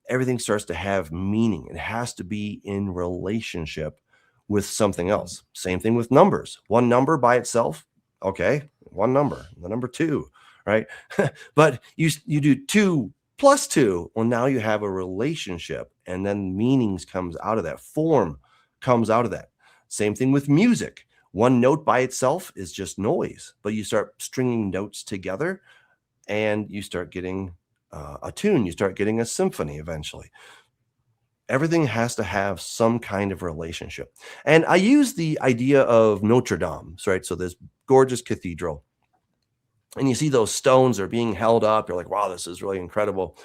everything starts to have meaning. It has to be in relationship with something else. Same thing with numbers. One number by itself, okay, one number, the number two, right? But you do 2 plus 2, well, now you have a relationship, and then meanings comes out of that, form comes out of that. Same thing with music. One note by itself is just noise, but you start stringing notes together and you start getting a tune, you start getting a symphony eventually. Everything has to have some kind of relationship. And I use the idea of Notre Dame, right? So this gorgeous cathedral, and you see those stones are being held up. You're like, wow, this is really incredible.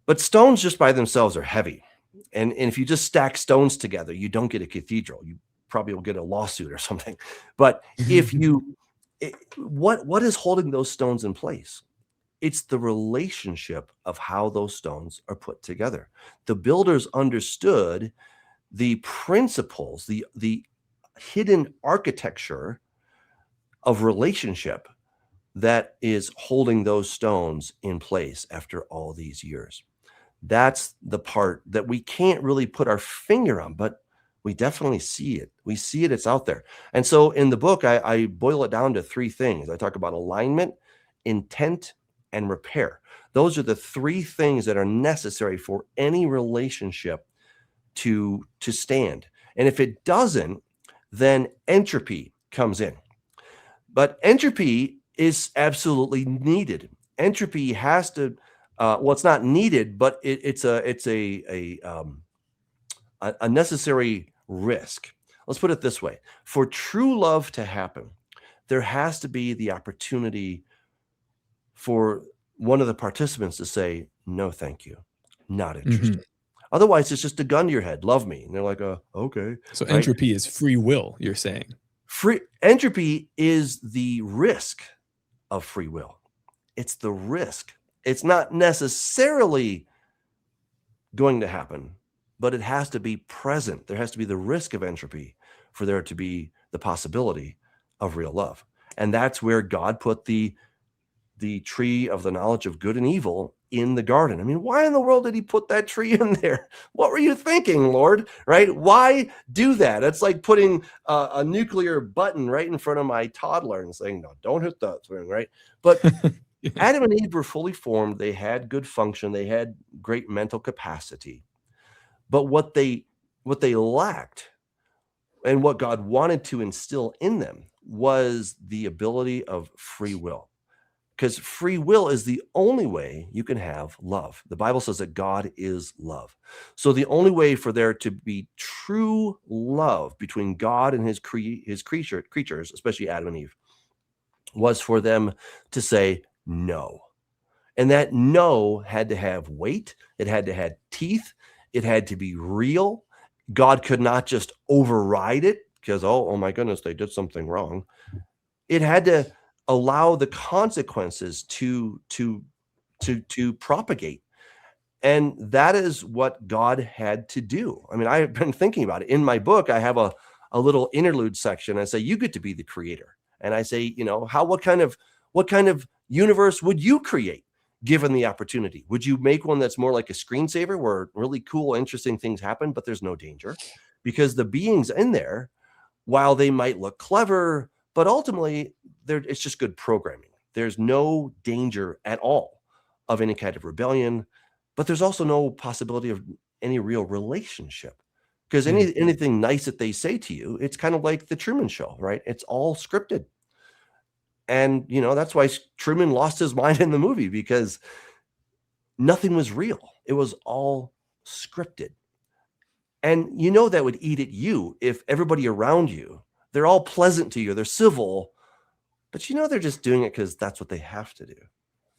But stones just by themselves are heavy. And if you just stack stones together, you don't get a cathedral. You probably will get a lawsuit or something. But if you, what is holding those stones in place? It's the relationship of how those stones are put together. The builders understood the principles, the hidden architecture of relationship that is holding those stones in place after all these years. That's the part that we can't really put our finger on, but we definitely see it. We see it, it's out there. And so in the book, I boil it down to 3 things. I talk about alignment, intent, and repair. Those are the 3 things that are necessary for any relationship to stand. And if it doesn't, then entropy comes in. But entropy is absolutely needed. Entropy has to well, it's not needed, but it's a necessary risk. Let's put it this way. For true love to happen, there has to be the opportunity for one of the participants to say, no, thank you, not interested. Otherwise, it's just a gun to your head. Love me. And they're like, okay. So right? entropy is free will, you're saying. Free entropy is the risk of free will. It's the risk. It's not necessarily going to happen, but it has to be present. There has to be the risk of entropy for there to be the possibility of real love. And that's where God put the tree of the knowledge of good and evil in the garden. I mean, why in the world did he put that tree in there? What were you thinking, Lord? Right? Why do that? It's like putting a nuclear button right in front of my toddler and saying, no, don't hit that thing, right? But Adam and Eve were fully formed. They had good function. They had great mental capacity. But what they lacked and what God wanted to instill in them was the ability of free will. Because free will is the only way you can have love. The Bible says that God is love. So the only way for there to be true love between God and his creatures, especially Adam and Eve, was for them to say no. And that no had to have weight. It had to have teeth. It had to be real. God could not just override it because, oh my goodness, they did something wrong. It had to allow the consequences to propagate. And that is what God had to do. I mean, I've been thinking about it. In my book, I have a little interlude section. I say, you get to be the creator. And I say, what kind of universe would you create given the opportunity? Would you make one that's more like a screensaver where really cool, interesting things happen, but there's no danger? Because the beings in there, while they might look clever, but ultimately, it's just good programming. There's no danger at all of any kind of rebellion, but there's also no possibility of any real relationship. Because anything nice that they say to you, it's kind of like the Truman Show, right? It's all scripted. And, that's why Truman lost his mind in the movie, because nothing was real. It was all scripted. And you know that would eat at you if everybody around you, they're all pleasant to you, they're civil, but you know they're just doing it because that's what they have to do.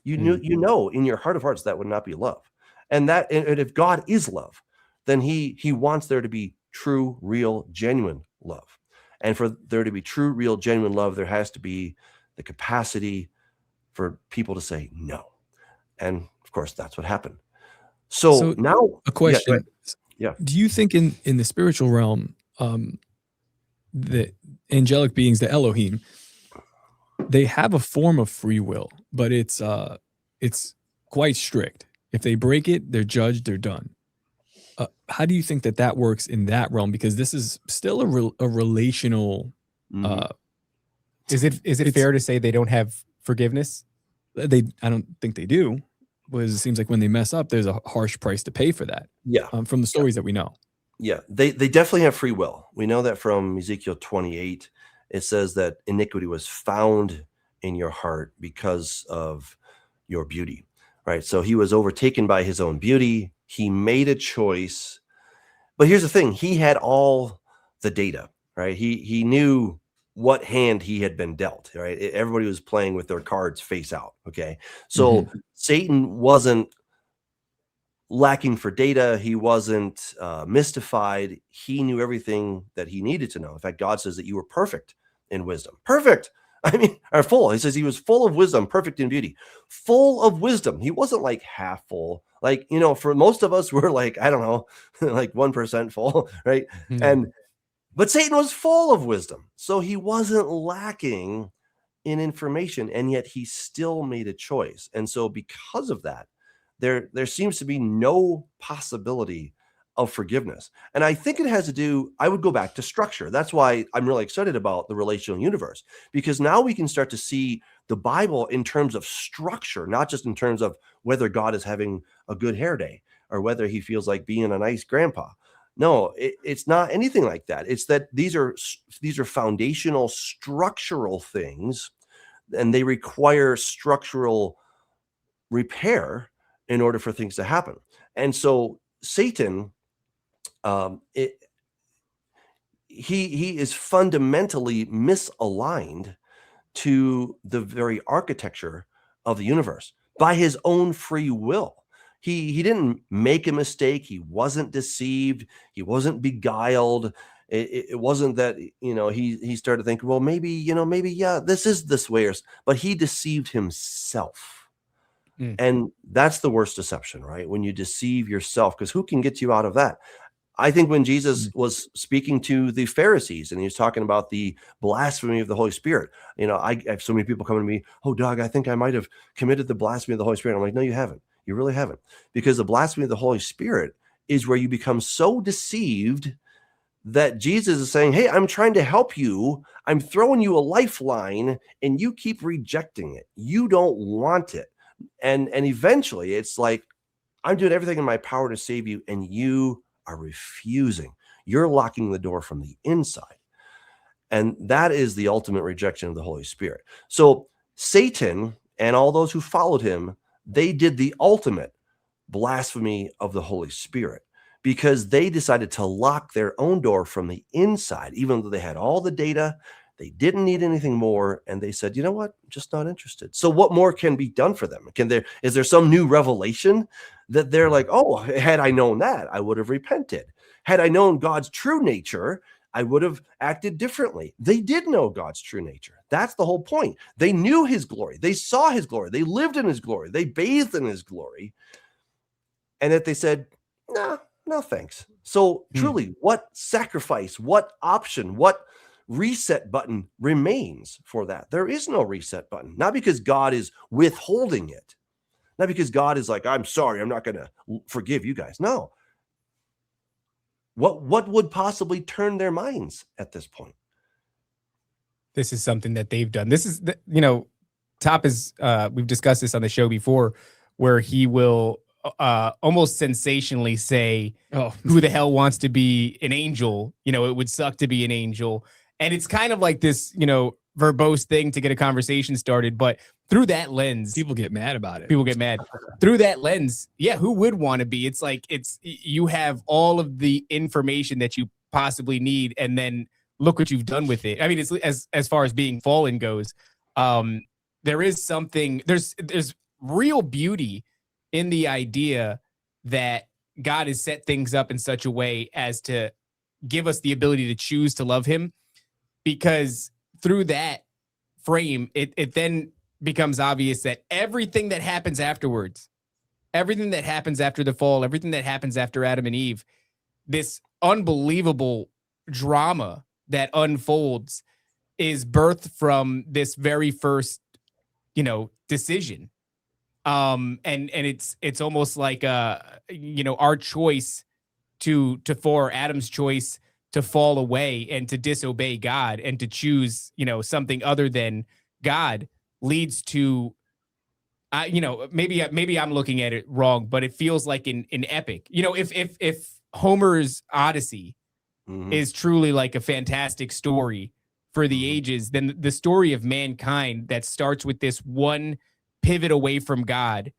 You know in your heart of hearts that would not be love. And if God is love, then he wants there to be true, real, genuine love. And for there to be true, real, genuine love, there has to be the capacity for people to say no. And of course, that's what happened. So now a question. Yeah. Do you think in the spiritual realm, the angelic beings, the Elohim, they have a form of free will, but it's quite strict. If they break it, they're judged, they're done. How do you think that works in that realm? Because this is still a relational. Is it fair to say they don't have forgiveness? I don't think they do. Because it seems like when they mess up, there's a harsh price to pay for that. Yeah. From the stories that we know. Yeah, they definitely have free will. We know that from Ezekiel 28. It says that iniquity was found in your heart because of your beauty, right? So he was overtaken by his own beauty. He made a choice. But here's the thing. He had all the data, right? He knew what hand he had been dealt, right? Everybody was playing with their cards face out, okay? So Satan wasn't lacking for data. He wasn't mystified. He knew everything that he needed to know. In fact, God says that you were perfect in wisdom. Perfect. I mean, or full. He says he was full of wisdom, perfect in beauty. Full of wisdom. He wasn't like half full. Like, for most of us, we're like, I don't know, like 1% full, right? But Satan was full of wisdom. So he wasn't lacking in information, and yet he still made a choice. And so because of that, there seems to be no possibility of forgiveness. And I think it has to do, I would go back to structure. That's why I'm really excited about the relational universe, because now we can start to see the Bible in terms of structure, not just in terms of whether God is having a good hair day or whether he feels like being a nice grandpa. No, it's not anything like that. It's that these are foundational structural things, and they require structural repair in order for things to happen. And so Satan, he is fundamentally misaligned to the very architecture of the universe by his own free will. He didn't make a mistake. He wasn't deceived. He wasn't beguiled. It wasn't that, he started thinking, well, maybe, yeah, this is this way. But he deceived himself. And that's the worst deception, right? When you deceive yourself, because who can get you out of that? I think when Jesus was speaking to the Pharisees and he was talking about the blasphemy of the Holy Spirit, I have so many people coming to me, oh, Doug, I think I might have committed the blasphemy of the Holy Spirit. I'm like, no, you haven't. You really haven't. Because the blasphemy of the Holy Spirit is where you become so deceived that Jesus is saying, hey, I'm trying to help you. I'm throwing you a lifeline and you keep rejecting it. You don't want it. And eventually it's like, I'm doing everything in my power to save you, and you are refusing. You're locking the door from the inside. And that is the ultimate rejection of the Holy Spirit. So Satan and all those who followed him, they did the ultimate blasphemy of the Holy Spirit, because they decided to lock their own door from the inside, even though they had all the data. They didn't need anything more. And they said, you know what? I'm just not interested. So what more can be done for them? Is there some new revelation that they're like, oh, had I known that, I would have repented. Had I known God's true nature, I would have acted differently. They did know God's true nature. That's the whole point. They knew his glory. They saw his glory. They lived in his glory. They bathed in his glory. And that they said, no, thanks. So truly, what sacrifice, what option, what reset button remains for that? There is no reset button. Not because God is withholding it. Not because God is like, I'm sorry, I'm not going to forgive you guys. No. What would possibly turn their minds at this point? This is something that they've done. This is, Top is, we've discussed this on the show before, where he will almost sensationally say, who the hell wants to be an angel? It would suck to be an angel. And it's kind of like this, verbose thing to get a conversation started. But through that lens, People get mad about it. people get mad. Through that lens, yeah, who would want to be? It's like you have all of the information that you possibly need, and then look what you've done with it. I mean, it's as far as being fallen goes. There is something. There's real beauty in the idea that God has set things up in such a way as to give us the ability to choose to love Him, because through that frame, it then becomes obvious that everything that happens afterwards, everything that happens after the fall, everything that happens after Adam and Eve, this unbelievable drama that unfolds is birthed from this very first, decision. And it's almost like our choice for Adam's choice to fall away and to disobey God and to choose, something other than God leads to, maybe I'm looking at it wrong, but it feels like an epic. If Homer's Odyssey is truly like a fantastic story for the ages, then the story of mankind that starts with this one pivot away from God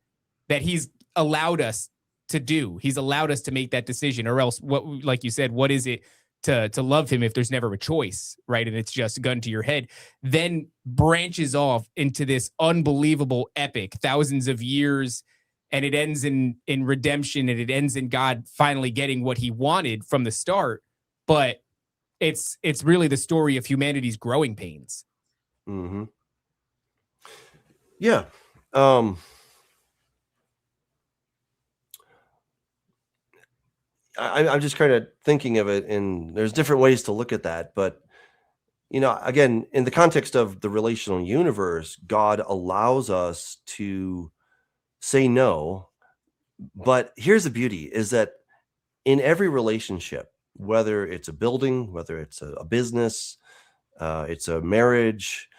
that He's allowed us to do. He's allowed us to make that decision, or else what, like you said, what is it to love Him if there's never a choice, right? And it's just a gun to your head, then branches off into this unbelievable epic, thousands of years, and it ends in redemption, and it ends in God finally getting what He wanted from the start. But it's really the story of humanity's growing pains. Mm-hmm. Yeah. I'm just kind of thinking of it, and there's different ways to look at that. But, again, in the context of the relational universe, God allows us to say no. But here's the beauty, is that in every relationship, whether it's a building, whether it's a business, it's a marriage,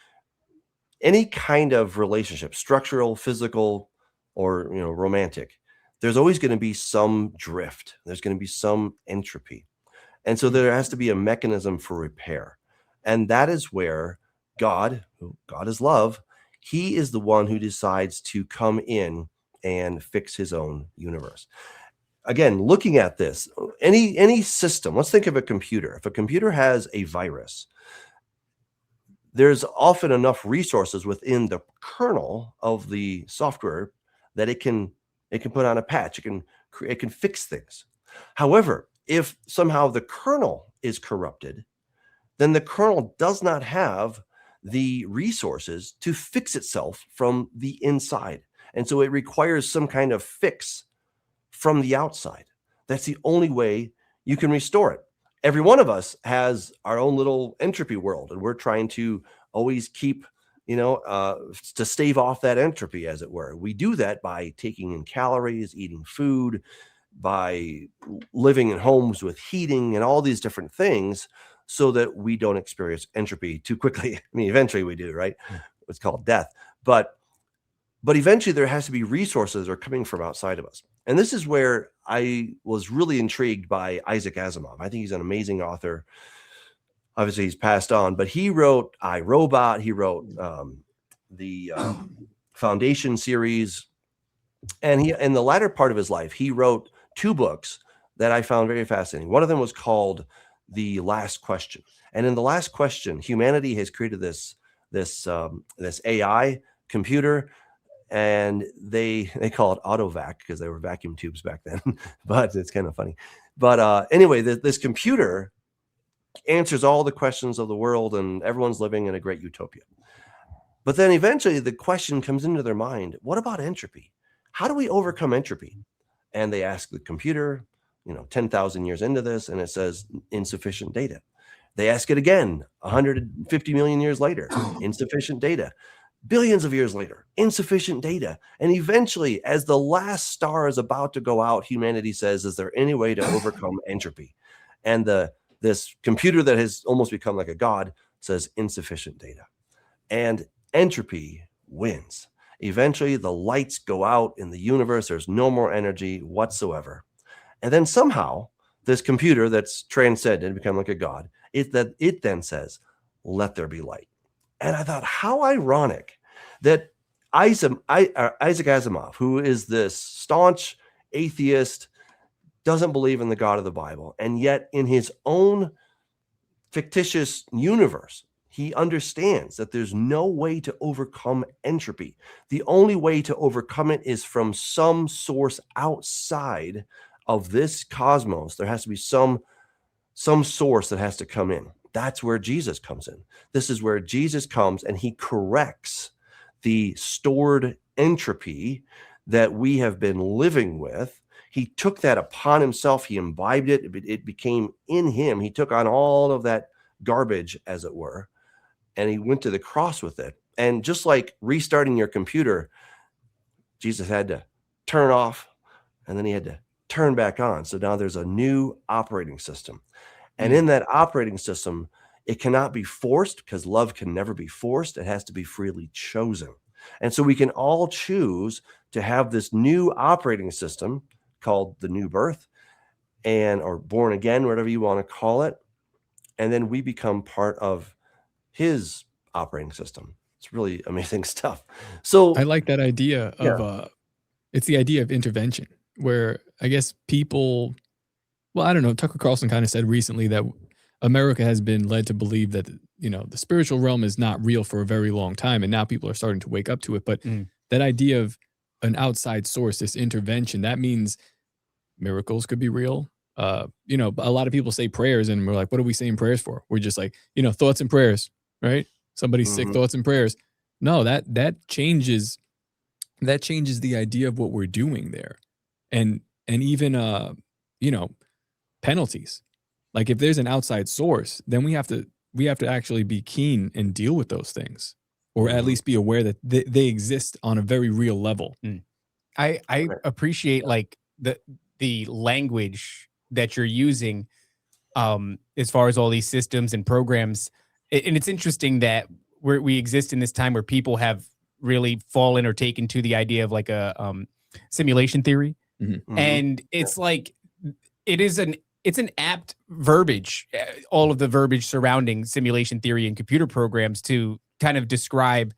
any kind of relationship, structural, physical, or romantic, there's always going to be some drift. There's going to be some entropy. And so there has to be a mechanism for repair. And that is where God is love, He is the one who decides to come in and fix His own universe. Again, looking at this, any system, let's think of a computer. If a computer has a virus, there's often enough resources within the kernel of the software that it can put on a patch. It can fix things. However, if somehow the kernel is corrupted, then the kernel does not have the resources to fix itself from the inside. And so it requires some kind of fix from the outside. That's the only way you can restore it. Every one of us has our own little entropy world, and we're trying to always keep, to stave off that entropy, as it were. We do that by taking in calories, eating food, by living in homes with heating and all these different things, so that we don't experience entropy too quickly. I mean, eventually we do, right? It's called death. But eventually there has to be resources that are coming from outside of us. And this is where I was really intrigued by Isaac Asimov. I think he's an amazing author. Obviously, he's passed on, but he wrote I, Robot. He wrote the Foundation series. And he, in the latter part of his life, he wrote 2 books that I found very fascinating. One of them was called The Last Question. And in The Last Question, humanity has created this AI computer, and they call it AutoVac because they were vacuum tubes back then, but it's kind of funny. But anyway, this computer answers all the questions of the world, and everyone's living in a great utopia. But then eventually the question comes into their mind, what about entropy? How do we overcome entropy? And they ask the computer, 10,000 years into this, and it says insufficient data. They ask it again, 150 million years later, insufficient data. Billions of years later, insufficient data. And eventually, as the last star is about to go out, humanity says, is there any way to overcome entropy? And this computer that has almost become like a god says insufficient data. And entropy wins. Eventually, the lights go out in the universe. There's no more energy whatsoever. And then somehow, this computer that's transcended and become like a god, it then says, let there be light. And I thought, how ironic that Isaac Asimov, who is this staunch atheist, doesn't believe in the God of the Bible, and yet in his own fictitious universe, he understands that there's no way to overcome entropy. The only way to overcome it is from some source outside of this cosmos. There has to be some source that has to come in. That's where Jesus comes in. This is where Jesus comes and he corrects the stored entropy that we have been living with. He took that upon himself. He imbibed it. It became in him. He took on all of that garbage, as it were, and he went to the cross with it. And just like restarting your computer, Jesus had to turn off and then he had to turn back on. So now there's a new operating system. And in that operating system, it cannot be forced, because love can never be forced. It has to be freely chosen. And so we can all choose to have this new operating system called the new birth, or born again, whatever you want to call it. And then we become part of his operating system. It's really amazing stuff. So I like that idea of it's the idea of intervention, where I guess people, well, I don't know, Tucker Carlson kind of said recently that America has been led to believe that, the spiritual realm is not real for a very long time. And now people are starting to wake up to it. But that idea of an outside source, this intervention, that means miracles could be real. A lot of people say prayers and we're like, what are we saying prayers for? We're just like, thoughts and prayers, right? Somebody's sick, thoughts and prayers. No, that changes the idea of what we're doing there. And even, penalties. Like if there's an outside source, then we have to actually be keen and deal with those things, or at least be aware that they exist on a very real level. I appreciate like the language that you're using as far as all these systems and programs. And it's interesting that we exist in this time where people have really fallen or taken to the idea of like a simulation theory. And it's like, it's an apt verbiage, all of the verbiage surrounding simulation theory and computer programs to kind of describe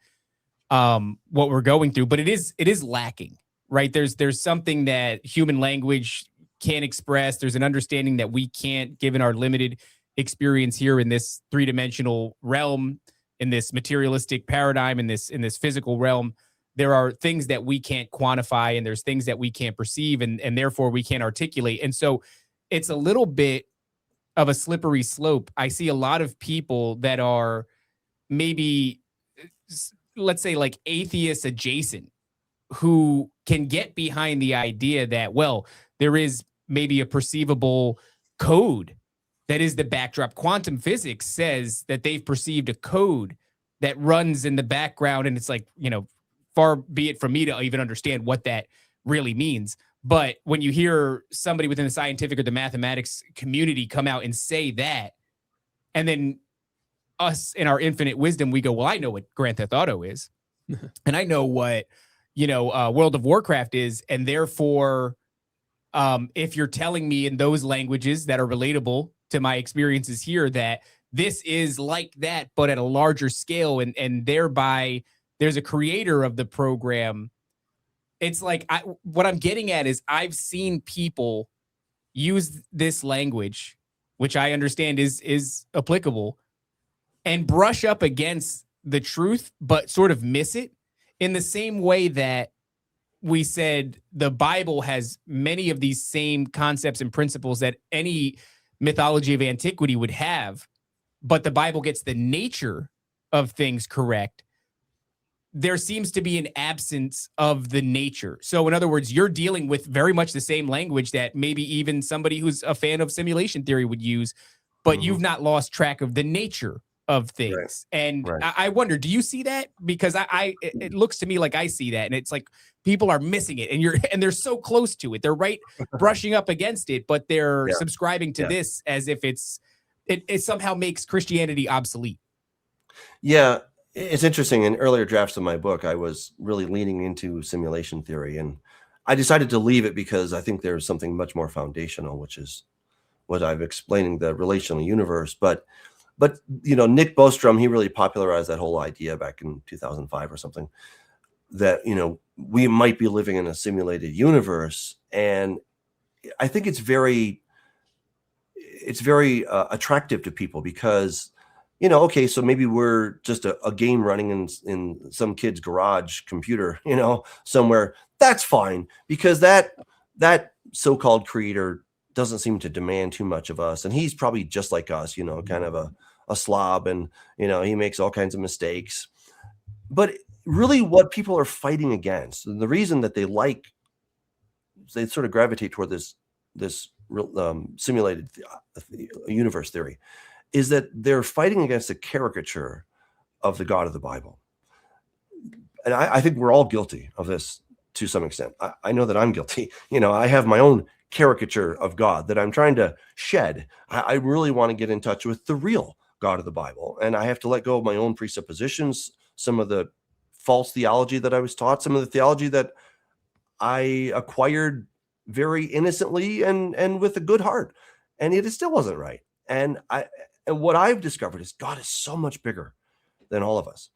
what we're going through, but it is lacking, right? There's something that human language can't express. There's an understanding that we can't, given our limited experience here in this three-dimensional realm, in this materialistic paradigm, in this physical realm. There are things that we can't quantify, and there's things that we can't perceive, and therefore we can't articulate. And so it's a little bit of a slippery slope. I see a lot of people that are maybe, let's say, like atheist adjacent, who can get behind the idea that, well, there is maybe a perceivable code that is the backdrop. Quantum physics says that they've perceived a code that runs in the background, and it's like, far be it from me to even understand what that really means. But when you hear somebody within the scientific or the mathematics community come out and say that, and then us in our infinite wisdom, we go, well, I know what Grand Theft Auto is. And I know what, World of Warcraft is. And therefore, if you're telling me in those languages that are relatable to my experiences here, that this is like that, but at a larger scale, and thereby there's a creator of the program. It's like, what I'm getting at is I've seen people use this language, which I understand is applicable, and brush up against the truth, but sort of miss it, in the same way that we said the Bible has many of these same concepts and principles that any mythology of antiquity would have, but the Bible gets the nature of things correct. There seems to be an absence of the nature. So in other words, you're dealing with very much the same language that maybe even somebody who's a fan of simulation theory would use, but you've not lost track of the nature of things. Right. And right. I wonder, do you see that? Because it looks to me like I see that, and it's like people are missing it, and they're so close to it. They're right brushing up against it, but they're subscribing to this as if it somehow makes Christianity obsolete. Yeah. It's interesting. In earlier drafts of my book, I was really leaning into simulation theory, and I decided to leave it because I think there's something much more foundational, which is what I've explained, the relational universe. But But Nick Bostrom, he really popularized that whole idea back in 2005 or something, that we might be living in a simulated universe. And I think it's very attractive to people because okay, so maybe we're just a game running in some kid's garage computer, somewhere. That's fine, because that so-called creator doesn't seem to demand too much of us, and he's probably just like us, kind of a slob, and he makes all kinds of mistakes. But really, what people are fighting against, and the reason that they sort of gravitate toward this simulated universe theory, is that they're fighting against a caricature of the God of the Bible. And I think we're all guilty of this to some extent. I know that I'm guilty. I have my own caricature of God that I'm trying to shed. I really want to get in touch with the real God of the Bible. And I have to let go of my own presuppositions, some of the false theology that I was taught, some of the theology that I acquired very innocently and with a good heart. And it still wasn't right. And what I've discovered is God is so much bigger than all of us.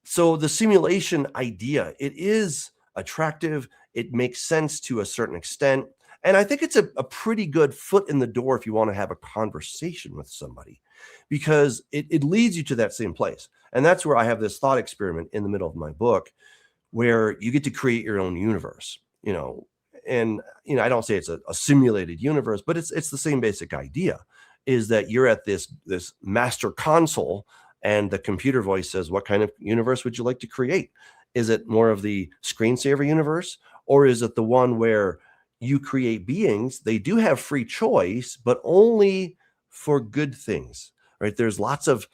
So the simulation idea, it is attractive. It makes sense to a certain extent. And I think it's a pretty good foot in the door if you want to have a conversation with somebody, because it leads you to that same place. And that's where I have this thought experiment in the middle of my book, where you get to create your own universe, and I don't say it's a simulated universe, but it's the same basic idea, is that you're at this master console, and the computer voice says, what kind of universe would you like to create? Is it more of the screensaver universe, or is it the one where you create beings? They do have free choice, but only for good things, right? There's lots of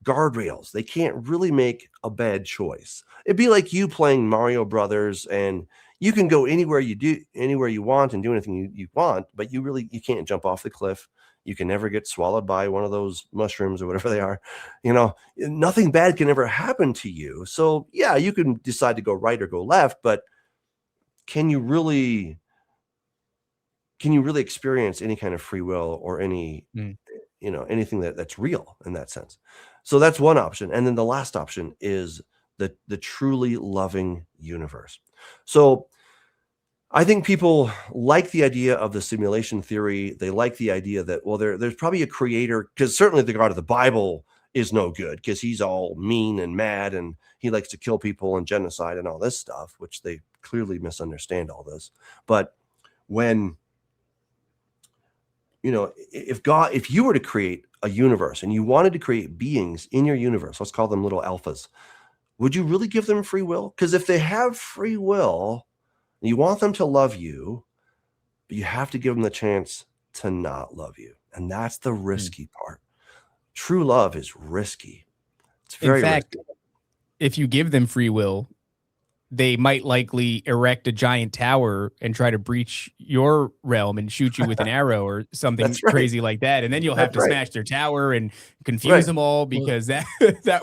guardrails. They can't really make a bad choice. It'd be like you playing Mario Brothers, and you can go anywhere you want and do anything you want, but you can't jump off the cliff. You can never get swallowed by one of those mushrooms or whatever they are. Nothing bad can ever happen to you. So yeah, you can decide to go right or go left, but can you really experience any kind of free will or any, anything that's real in that sense? So that's one option. And then the last option is the truly loving universe. So I think people like the idea of the simulation theory. They like the idea that, well, there's probably a creator, because certainly the God of the Bible is no good, because he's all mean and mad, and he likes to kill people and genocide and all this stuff, which they clearly misunderstand all this. But when, if you were to create a universe and you wanted to create beings in your universe, let's call them little alphas, would you really give them free will? Because if they have free will, you want them to love you, but you have to give them the chance to not love you. And that's the risky part. True love is risky. It's very risky. If you give them free will, they might likely erect a giant tower and try to breach your realm and shoot you with an arrow or something crazy like that. And then you'll have to smash their tower and confuse them all, because that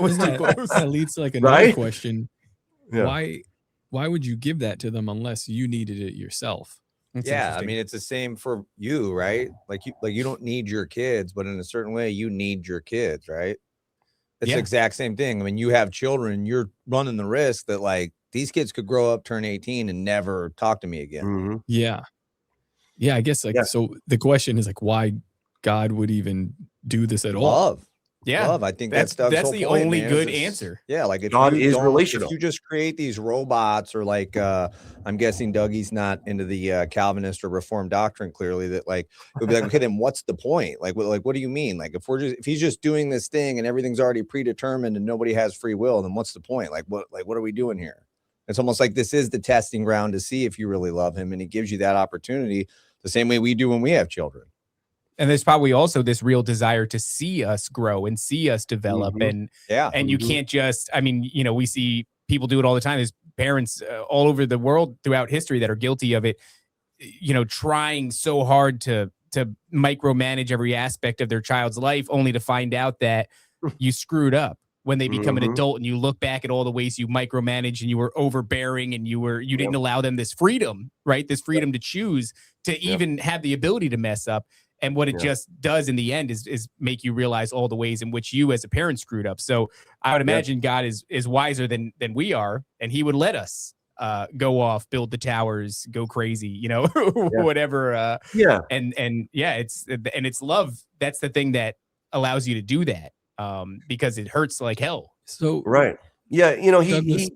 was too close. That leads to like another question. Yeah. Why would you give that to them unless you needed it yourself? Yeah, I mean, it's the same for you, right? Like you don't need your kids, but in a certain way, you need your kids, right? It's the exact same thing. I mean, you have children, you're running the risk that like these kids could grow up, turn 18, and never talk to me again. Mm-hmm. Yeah. I guess so the question is like, why God would even do this at all? Love. I think that's the only good answer. Yeah, like if God is relational. If you just create these robots, or like I'm guessing Dougie's not into the Calvinist or Reformed doctrine, clearly, that like it'll be like, okay, then what's the point? Like what do you mean? Like if he's just doing this thing and everything's already predetermined and nobody has free will, then what's the point? Like what are we doing here? It's almost like this is the testing ground to see if you really love him, and he gives you that opportunity the same way we do when we have children. And there's probably also this real desire to see us grow and see us develop. And you can't just, I mean, we see people do it all the time. There's parents all over the world throughout history that are guilty of it, trying so hard to micromanage every aspect of their child's life, only to find out that you screwed up when they become an adult, and you look back at all the ways you micromanaged and you were overbearing and you didn't allow them this freedom, right? This freedom to choose, to even have the ability to mess up. And what it Yeah. just does in the end is make you realize all the ways in which you as a parent screwed up. So I would imagine God is wiser than we are, and he would let us go off, build the towers, go crazy, you know, whatever. Yeah. And yeah, it's love. That's the thing that allows you to do that, because it hurts like hell. So Right. Yeah. You know, Douglas,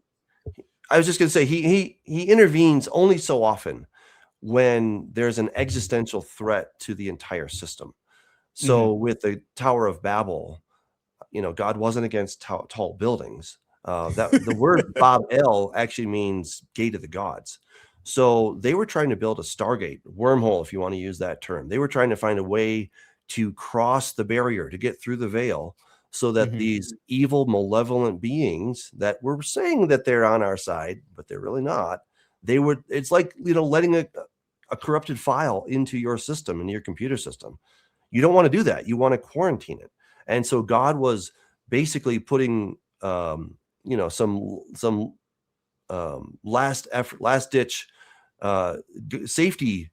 I was just going to say, he intervenes only so often when there's an existential threat to the entire system. So with the Tower of Babel, you know, God wasn't against tall buildings. That the word Babel actually means gate of the gods. So they were trying to build a stargate, wormhole, if you want to use that term. They were trying to find a way to cross the barrier, to get through the veil, so that these evil, malevolent beings that were saying that they're on our side, but they're really not. They would. It's like, you know, letting a corrupted file into your system, into your computer system. You don't want to do that. You want to quarantine it. And so God was basically putting, you know, some last effort, last ditch safety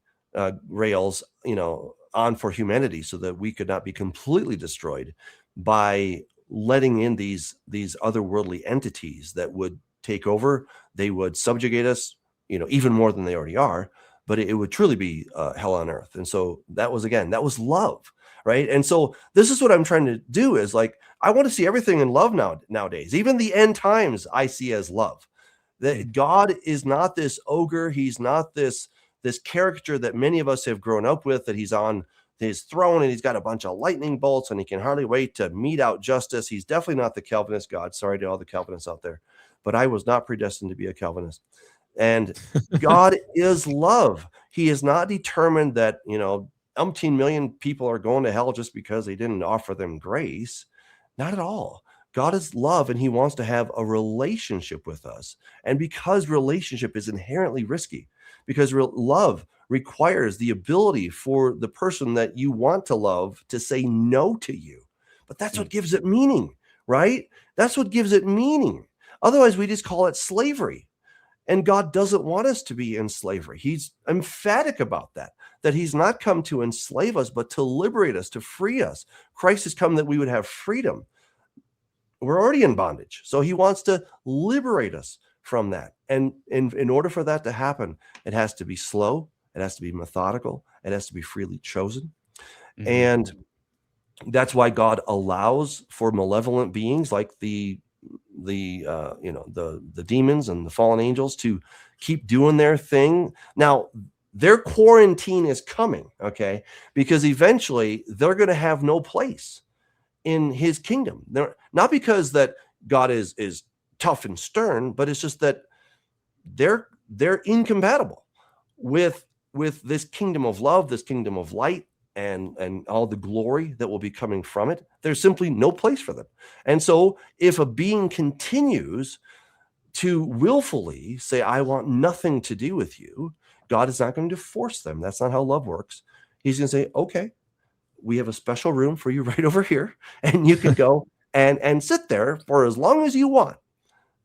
rails, you know, on for humanity, so that we could not be completely destroyed by letting in these otherworldly entities that would take over. They would subjugate us, you know, even more than they already are. But it would truly be hell on earth. And so that was love, right? And so this is what I'm trying to do, is like, I want to see everything in love nowadays. Even the end times I see as love. That God is not this ogre. He's not this caricature that many of us have grown up with, that he's on his throne and he's got a bunch of lightning bolts and he can hardly wait to mete out justice. He's definitely not the Calvinist God. Sorry to all the Calvinists out there, but I was not predestined to be a Calvinist. And God is love. He is not determined that, you know, umpteen million people are going to hell just because they didn't offer them grace. Not at all. God is love, and he wants to have a relationship with us. And because relationship is inherently risky, because love requires the ability for the person that you want to love to say no to you. But that's what gives it meaning, right? That's what gives it meaning. Otherwise, we just call it slavery. And God doesn't want us to be in slavery. He's emphatic about that he's not come to enslave us, but to liberate us, to free us. Christ has come that we would have freedom. We're already in bondage. So he wants to liberate us from that. And in order for that to happen, it has to be slow. It has to be methodical. It has to be freely chosen. And that's why God allows for malevolent beings like the demons and the fallen angels to keep doing their thing. Now, their quarantine is coming, okay? Because eventually they're going to have no place in his kingdom. They're not because that God is tough and stern, but it's just that they're incompatible with this kingdom of love, this kingdom of light, and all the glory that will be coming from it. There's simply no place for them. And so if a being continues to willfully say, I want nothing to do with you, God is not going to force them. That's not how love works. He's going to say, okay, we have a special room for you right over here, and you can go and sit there for as long as you want.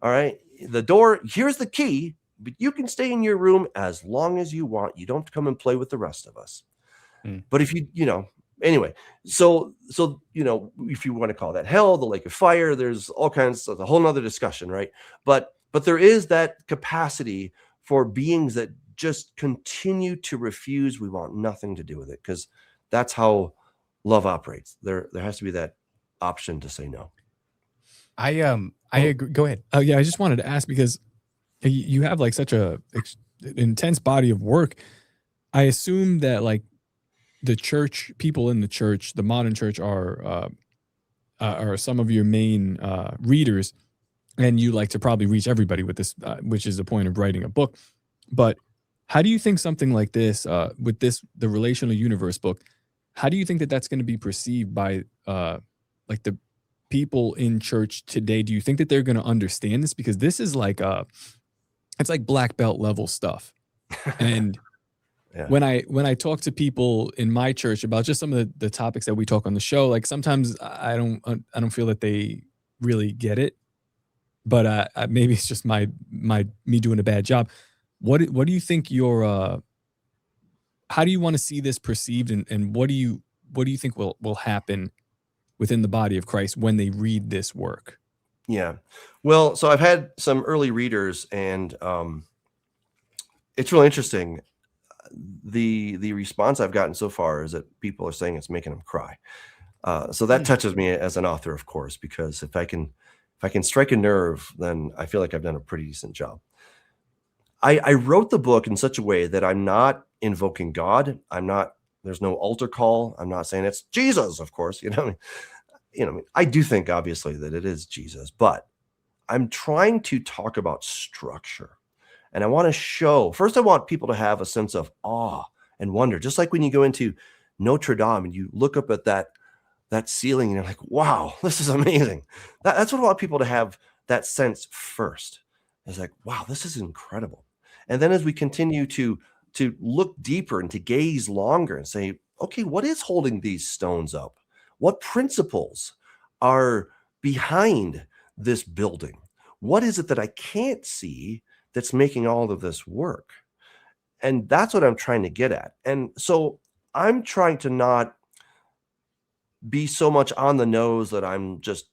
All right. The door, here's the key, but you can stay in your room as long as you want. You don't come and play with the rest of us. But if anyway, so, if you want to call that hell, the lake of fire, there's all kinds of a whole nother discussion, right? But there is that capacity for beings that just continue to refuse. We want nothing to do with it, because that's how love operates. There has to be that option to say no. I agree. Go ahead. Oh yeah, I just wanted to ask, because you have like such a intense body of work. I assume that like the church, people in the church, the modern church are some of your main readers, and you like to probably reach everybody with this, which is the point of writing a book. But how do you think something like this, with the Relational Universe book, how do you think that that's going to be perceived by like the people in church today? Do you think that they're going to understand this? Because this is like it's like black belt level stuff. And Yeah. when I talk to people in my church about just some of the topics that we talk on the show, like sometimes I don't feel that they really get it, but maybe it's just me doing a bad job. What do you think your how do you want to see this perceived, and what do you think will happen within the body of Christ when they read this work? Yeah. Well, so I've had some early readers, and it's really interesting. The response I've gotten so far is that people are saying it's making them cry. So that touches me as an author, of course, because if I can strike a nerve, then I feel like I've done a pretty decent job. I wrote the book in such a way that I'm not invoking God. There's no altar call. I'm not saying it's Jesus, of course, I do think obviously that it is Jesus, but I'm trying to talk about structure. And I want to show, first, I want people to have a sense of awe and wonder, just like when you go into Notre Dame and you look up at that ceiling and you're like, wow, this is amazing. That's what I want people to have, that sense first. It's like, wow, this is incredible. And then as we continue to look deeper and to gaze longer and say, okay, what is holding these stones up? What principles are behind this building? What is it that I can't see that's making all of this work? And that's what I'm trying to get at. And so I'm trying to not be so much on the nose that I'm just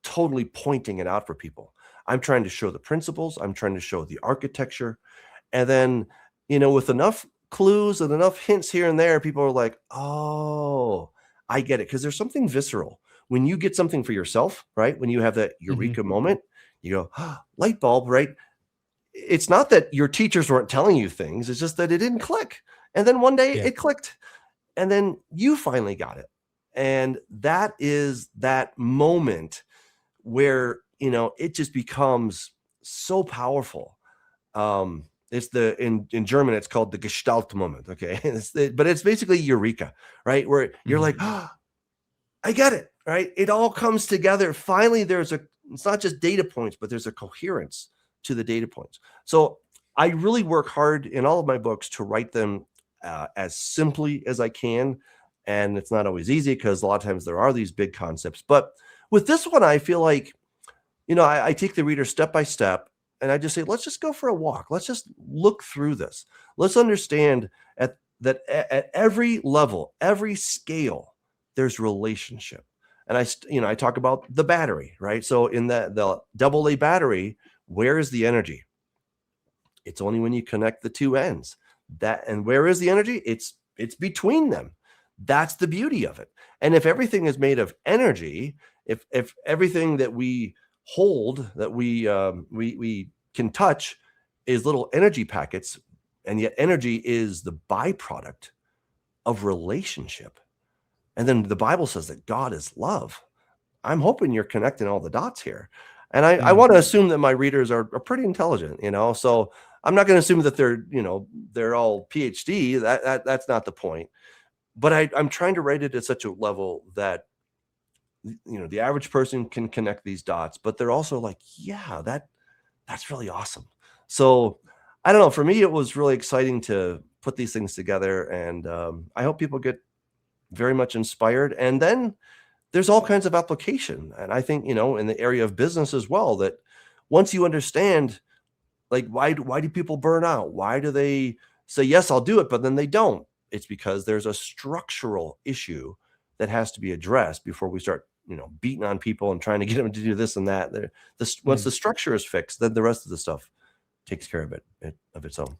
totally pointing it out for people. I'm trying to show the principles. I'm trying to show the architecture. And then, with enough clues and enough hints here and there, people are like, oh, I get it. Because there's something visceral. When you get something for yourself, right? When you have that eureka moment, you go, oh, light bulb, right? It's not that your teachers weren't telling you things. It's just that it didn't click. And then one day it clicked. And then you finally got it. And that is that moment where, it just becomes so powerful. It's in German, it's called the Gestalt moment. Okay. But it's basically eureka, right? Where you're like, oh, I get it, right? It all comes together. Finally, it's not just data points, but there's a coherence to the data points. So I really work hard in all of my books to write them as simply as I can. And it's not always easy because a lot of times there are these big concepts. But with this one, I feel like, I take the reader step by step and I just say, let's just go for a walk. Let's just look through this. Let's understand at every level, every scale, there's relationship. And I talk about the battery, right? So in the AA battery, where is the energy? It's only when you connect the two ends. And where is the energy? It's between them. That's the beauty of it. And if everything is made of energy, if everything that we hold, that we can touch, is little energy packets, and yet energy is the byproduct of relationship. And then the Bible says that God is love. I'm hoping you're connecting all the dots here. And I want to assume that my readers are pretty intelligent, so I'm not going to assume that they're all PhD. That's not the point. But I'm trying to write it at such a level that, the average person can connect these dots, but they're also like, yeah, that's really awesome. So I don't know. For me, it was really exciting to put these things together. And I hope people get very much inspired. And then there's all kinds of application. And I think, in the area of business as well, that once you understand, like, why do people burn out? Why do they say, yes, I'll do it, but then they don't? It's because there's a structural issue that has to be addressed before we start, beating on people and trying to get them to do this and that. Once the structure is fixed, then the rest of the stuff takes care of it of its own.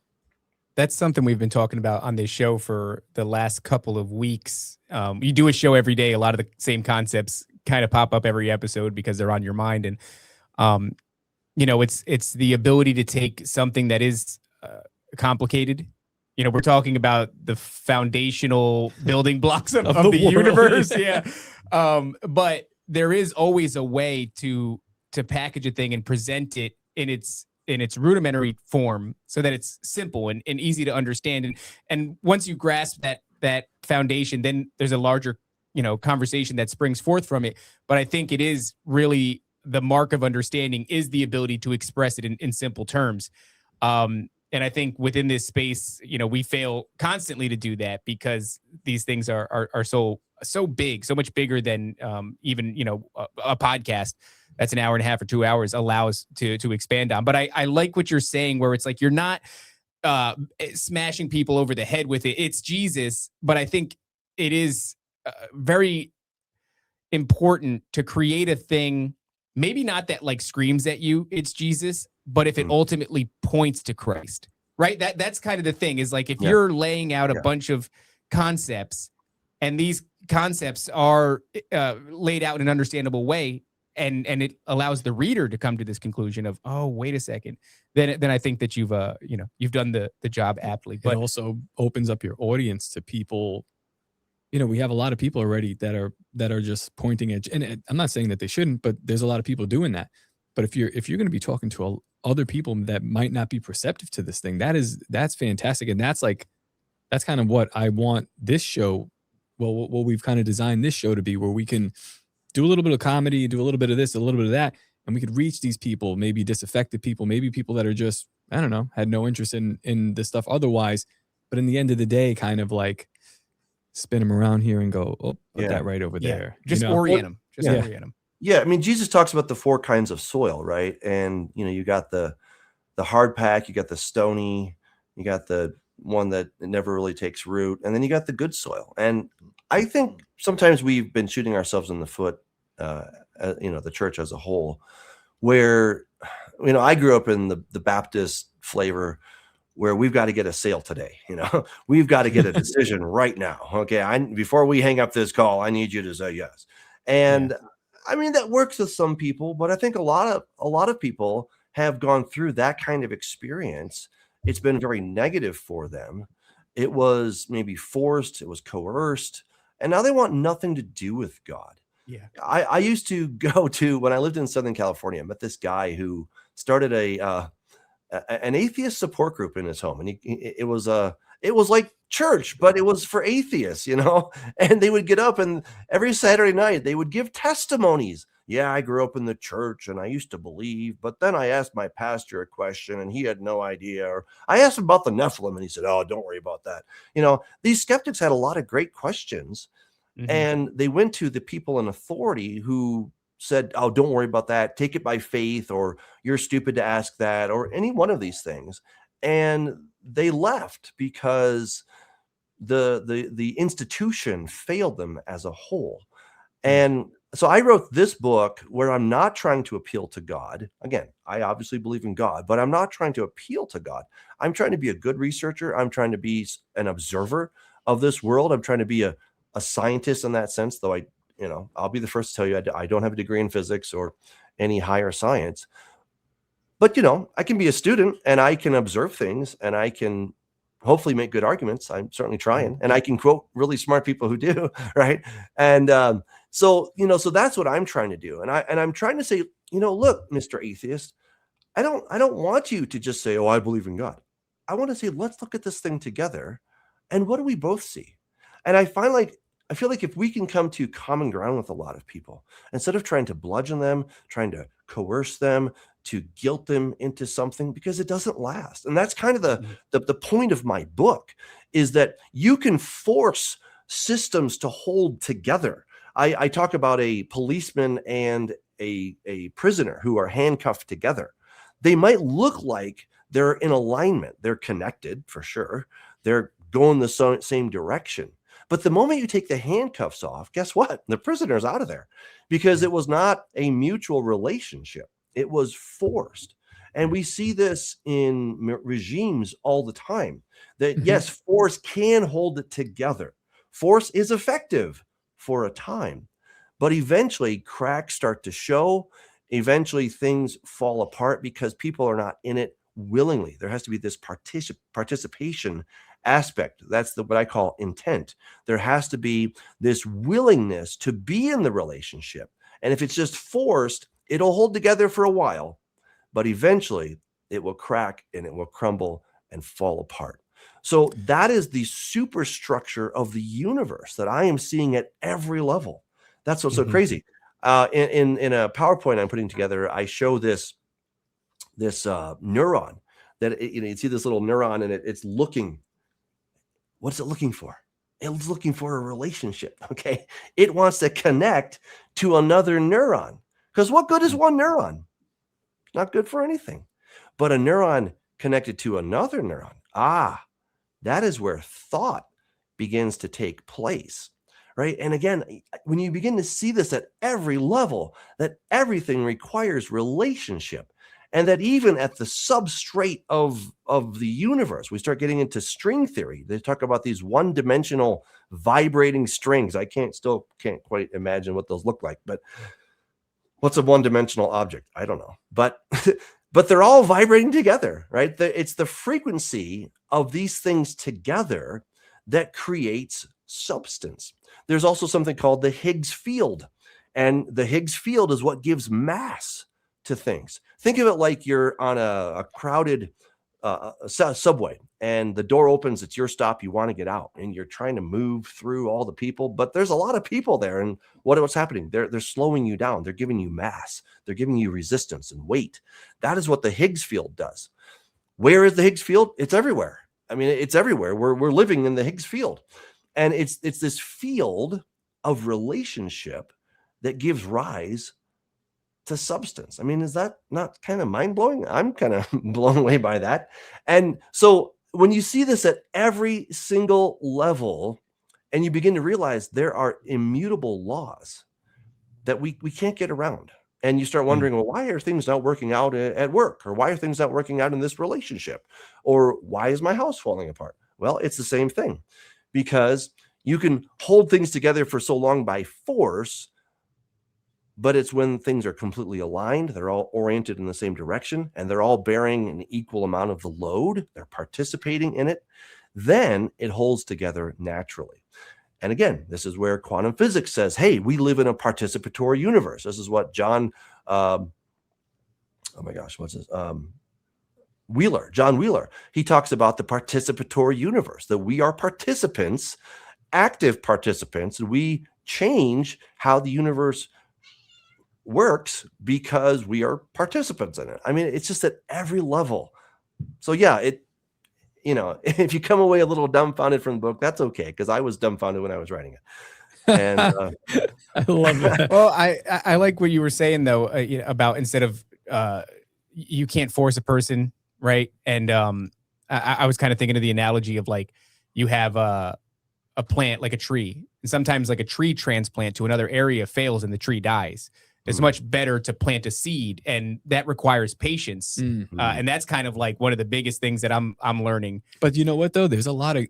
That's something we've been talking about on this show for the last couple of weeks. You do a show every day. A lot of the same concepts kind of pop up every episode because they're on your mind. And, it's the ability to take something that is complicated. We're talking about the foundational building blocks of the universe. Yeah. But there is always a way to package a thing and present it in its rudimentary form so that it's simple and easy to understand. And once you grasp that foundation, then there's a larger, conversation that springs forth from it. But I think it is really the mark of understanding is the ability to express it in simple terms. And I think within this space, we fail constantly to do that because these things are so big, so much bigger than even, a podcast that's an hour and a half or 2 hours allows to expand on. But I like what you're saying, where it's like, you're not smashing people over the head with it. It's Jesus, but I think it is very important to create a thing, maybe not that like screams at you it's Jesus, but if it ultimately points to Christ, right? That's kind of the thing, is like if you're laying out a bunch of concepts and these concepts are laid out in an understandable way, and it allows the reader to come to this conclusion of, oh, wait a second, then I think that you've done the job aptly. But But it also opens up your audience to people. We have a lot of people already that are just pointing at, and I'm not saying that they shouldn't, but there's a lot of people doing that. But if you're going to be talking to other people that might not be perceptive to this thing, that's fantastic. And that's kind of what I want this show. Well, what we've kind of designed this show to be, where we can do a little bit of comedy, do a little bit of this, a little bit of that, and we could reach these people, maybe disaffected people, maybe people that are just, I don't know, had no interest in this stuff otherwise. But in the end of the day, kind of like spin them around here and go, oh, put that right over there. Just orient them. Orient them. Yeah, I mean, Jesus talks about the 4 kinds of soil, right? And you got the hard pack, you got the stony, you got the one that never really takes root, and then you got the good soil. And I think sometimes we've been shooting ourselves in the foot, the church as a whole, where I grew up in the Baptist flavor, where we've got to get a sale today. We've got to get a decision right now. Okay, before we hang up this call, I need you to say yes. And I mean, that works with some people, but I think a lot of people have gone through that kind of experience. It's been very negative for them. It was maybe forced, it was coerced, and now they want nothing to do with God. Yeah. I used to go to, when I lived in Southern California, I met this guy who started an atheist support group in his home, and it was like church, but it was for atheists, and they would get up, and every Saturday night they would give testimonies. Yeah, I grew up in the church and I used to believe, but then I asked my pastor a question and he had no idea. Or I asked him about the Nephilim and he said, oh, don't worry about that. These skeptics had a lot of great questions, and they went to the people in authority who said, oh, don't worry about that. Take it by faith, or you're stupid to ask that, or any one of these things. And they left because the institution failed them as a whole. And so I wrote this book where I'm not trying to appeal to God. Again, I obviously believe in God, but I'm not trying to appeal to God. I'm trying to be a good researcher. I'm trying to be an observer of this world. I'm trying to be a scientist in that sense, though I'll be the first to tell you I don't have a degree in physics or any higher science. But, I can be a student and I can observe things and I can hopefully make good arguments. I'm certainly trying, and I can quote really smart people who do, right? And so that's what I'm trying to do. And I'm trying to say, look, Mr. Atheist, I don't want you to just say, oh, I believe in God. I want to say, let's look at this thing together. And what do we both see? And I feel like if we can come to common ground with a lot of people, instead of trying to bludgeon them, trying to coerce them, to guilt them into something, because it doesn't last. And that's kind of the point of my book, is that you can force systems to hold together. I talk about a policeman and a prisoner who are handcuffed together. They might look like they're in alignment. They're connected for sure. They're going the same direction. But the moment you take the handcuffs off, guess what? The prisoner's out of there, because it was not a mutual relationship. It was forced. And we see this in regimes all the time, that yes, force can hold it together. Force is effective for a time, but eventually cracks start to show. Eventually things fall apart because people are not in it willingly. There has to be this participation aspect. That's what I call intent. There has to be this willingness to be in the relationship. And if it's just forced, it'll hold together for a while, but eventually it will crack and it will crumble and fall apart. So that is the superstructure of the universe that I am seeing at every level. That's what's so crazy. In a PowerPoint I'm putting together, I show this neuron that you see this little neuron, and it's looking. What's it looking for? It's looking for a relationship. Okay, it wants to connect to another neuron, because what good is one neuron? Not good for anything. But a neuron connected to another neuron, that is where thought begins to take place, right? And again, when you begin to see this at every level, that everything requires relationship, and that even at the substrate of the universe, we start getting into string theory. They talk about these one-dimensional vibrating strings. I still can't quite imagine what those look like, but what's a one-dimensional object? I don't know, but but they're all vibrating together, right? It's the frequency of these things together that creates substance. There's also something called the Higgs field, and the Higgs field is what gives mass to things. Think of it like you're on a crowded subway, and the door opens, it's your stop, you want to get out, and you're trying to move through all the people, but there's a lot of people there, and what's happening? They're slowing you down. They're giving you mass. They're giving you resistance and weight. That is what the Higgs field does. Where is the Higgs field? It's everywhere. I mean, it's everywhere. We're living in the Higgs field, and it's this field of relationship that gives rise to substance. I mean, is that not kind of mind-blowing? I'm kind of blown away by that. And so when you see this at every single level, and you begin to realize there are immutable laws that we can't get around, and you start wondering, well, why are things not working out at work? Or why are things not working out in this relationship? Or why is my house falling apart? Well, it's the same thing, because you can hold things together for so long by force, but it's when things are completely aligned, they're all oriented in the same direction, and they're all bearing an equal amount of the load, they're participating in it, then it holds together naturally. And again, this is where quantum physics says, hey, we live in a participatory universe. This is what John Wheeler, he talks about the participatory universe, that we are participants, active participants, and we change how the universe works because we are participants in it. I mean, it's just at every level. So yeah, if you come away a little dumbfounded from the book, that's okay, because I was dumbfounded when I was writing it. And I love that. Well, I like what you were saying though, about instead of you can't force a person, right? And I was kind of thinking of the analogy of like you have a plant like a tree, and sometimes like a tree transplant to another area fails and the tree dies. It's much better to plant a seed, and that requires patience. And that's kind of like one of the biggest things that I'm learning. But you know what though? There's a lot of,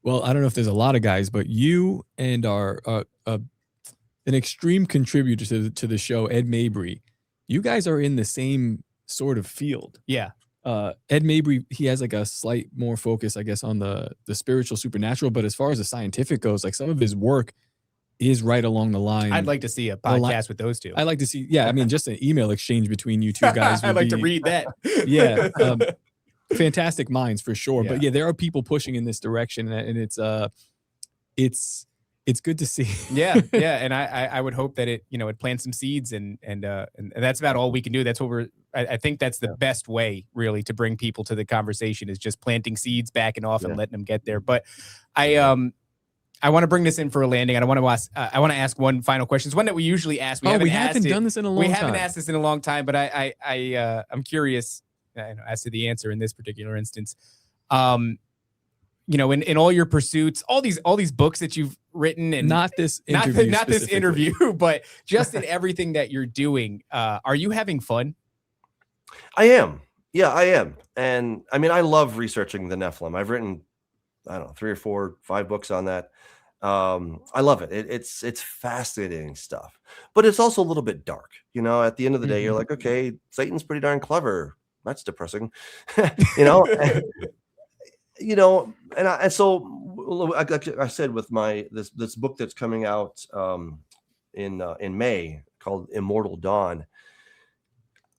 well, I don't know if there's a lot of guys, but you and our an extreme contributor to the show, Ed Mabry, you guys are in the same sort of field. Yeah. Ed Mabry, he has like a slight more focus, I guess, on the spiritual supernatural. But as far as the scientific goes, like some of his work is right along the line. I'd like to see a podcast with those two. I like to see, I mean, just an email exchange between you two guys. I'd like to read that. Yeah. Fantastic minds for sure. Yeah. But yeah, there are people pushing in this direction, and it's good to see. Yeah. And I would hope that it plants some seeds, and that's about all we can do. That's what I think that's the best way really to bring people to the conversation, is just planting seeds, backing off and letting them get there. But I want to bring this in for a landing. I want to ask one final question. It's one that we usually ask. We haven't done this in a long time. We haven't asked this in a long time, but I'm curious as to the answer in this particular instance. In all your pursuits, all these books that you've written, and not this interview, but just in everything that you're doing, are you having fun? I am. Yeah, I am. And I mean, I love researching the Nephilim. I've written, I don't know, 3 or 4, 5 books on that. I love it. It's fascinating stuff, but it's also a little bit dark. At the end of the day, you're like, okay, Satan's pretty darn clever. That's depressing, and so I said with my this book that's coming out in May called Immortal Dawn,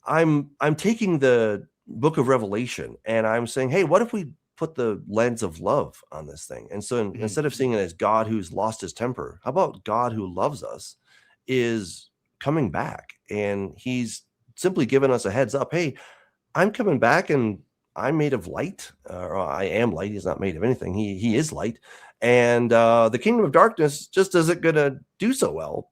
I'm taking the book of Revelation and I'm saying, hey, what if we put the lens of love on this thing? And so instead of seeing it as God who's lost his temper, how about God who loves us is coming back, and he's simply given us a heads up. Hey, I'm coming back, and I'm made of light, or I am light. He's not made of anything. He is light. And the kingdom of darkness just isn't going to do so well,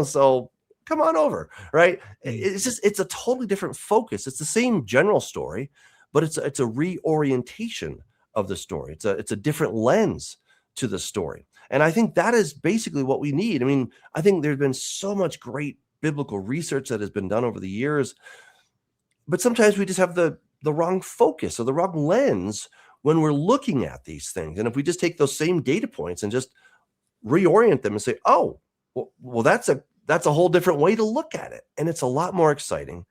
so come on over. Right. It's a totally different focus. It's the same general story, but it's a reorientation of the story. It's a different lens to the story. And I think that is basically what we need. I mean, I think there's been so much great biblical research that has been done over the years, but sometimes we just have the wrong focus or the wrong lens when we're looking at these things. And if we just take those same data points and just reorient them and say, oh, well, that's a whole different way to look at it. And it's a lot more exciting.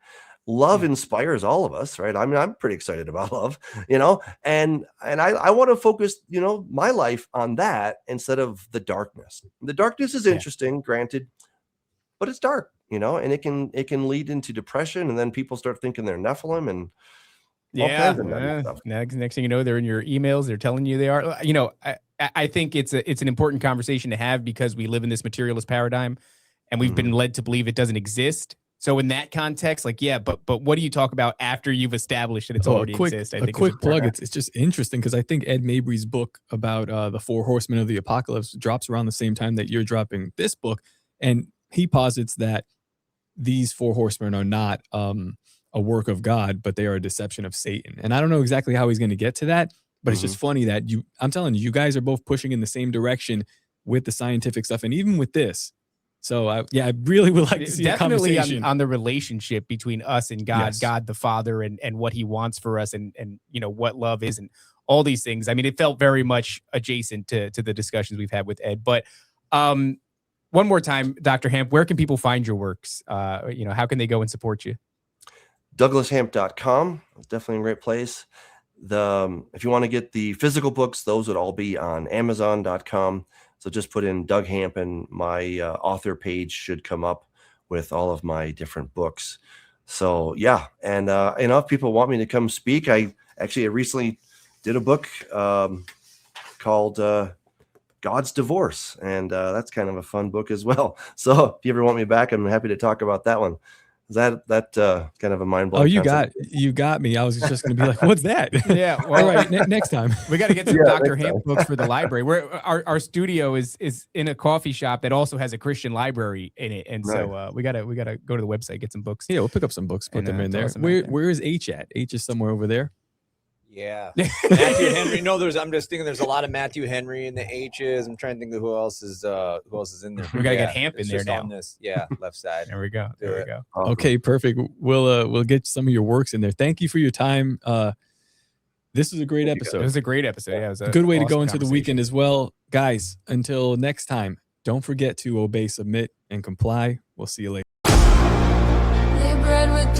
Love inspires all of us, right? I mean, I'm pretty excited about love, and I want to focus, my life on that instead of the darkness. The darkness is interesting, granted, but it's dark, and it can lead into depression, and then people start thinking they're Nephilim and all kinds of stuff. Next thing you know, they're in your emails. They're telling you they are. I think it's an important conversation to have because we live in this materialist paradigm, and we've been led to believe it doesn't exist. So in that context, but what do you talk about after you've established that it's already exists? A quick plug. It's just interesting because I think Ed Mabry's book about the 4 horsemen of the apocalypse drops around the same time that you're dropping this book, and he posits that these 4 horsemen are not a work of God, but they are a deception of Satan. And I don't know exactly how he's going to get to that, but it's just funny that I'm telling you, you guys are both pushing in the same direction with the scientific stuff, and even with this. So I really would like to see definitely a conversation on the relationship between us and God, God the Father, and what He wants for us, and what love is, and all these things. I mean, it felt very much adjacent to the discussions we've had with Ed. But one more time, Dr. Hamp, where can people find your works? How can they go and support you? DouglasHamp.com is definitely a great place. If you want to get the physical books, those would all be on Amazon.com. So just put in Doug Hamp and my author page should come up with all of my different books. So yeah, and if people want me to come speak, I recently did a book called God's Divorce, and that's kind of a fun book as well. So if you ever want me back, I'm happy to talk about that one. Is that kind of a mind-blowing concept? You got me. I was just going to be like, what's that? Yeah. Well, all right. Next time. We got to get some Dr. Hamp books for the library. Our studio is in a coffee shop that also has a Christian library in it. And so we got to go to the website, get some books. Yeah, we'll pick up some books, put them in there. Where is H at? H is somewhere over there. Yeah. Matthew Henry. No, I'm just thinking there's a lot of Matthew Henry in the H's. I'm trying to think of who else is in there. We got to get Hamp in there now. On this, left side. There we go. There we go. Okay, perfect. We'll get some of your works in there. Thank you for your time. This was a great episode. It was a great episode. Yeah, it was a good way to go into the weekend as well. Guys, until next time, don't forget to obey, submit, and comply. We'll see you later. They bred with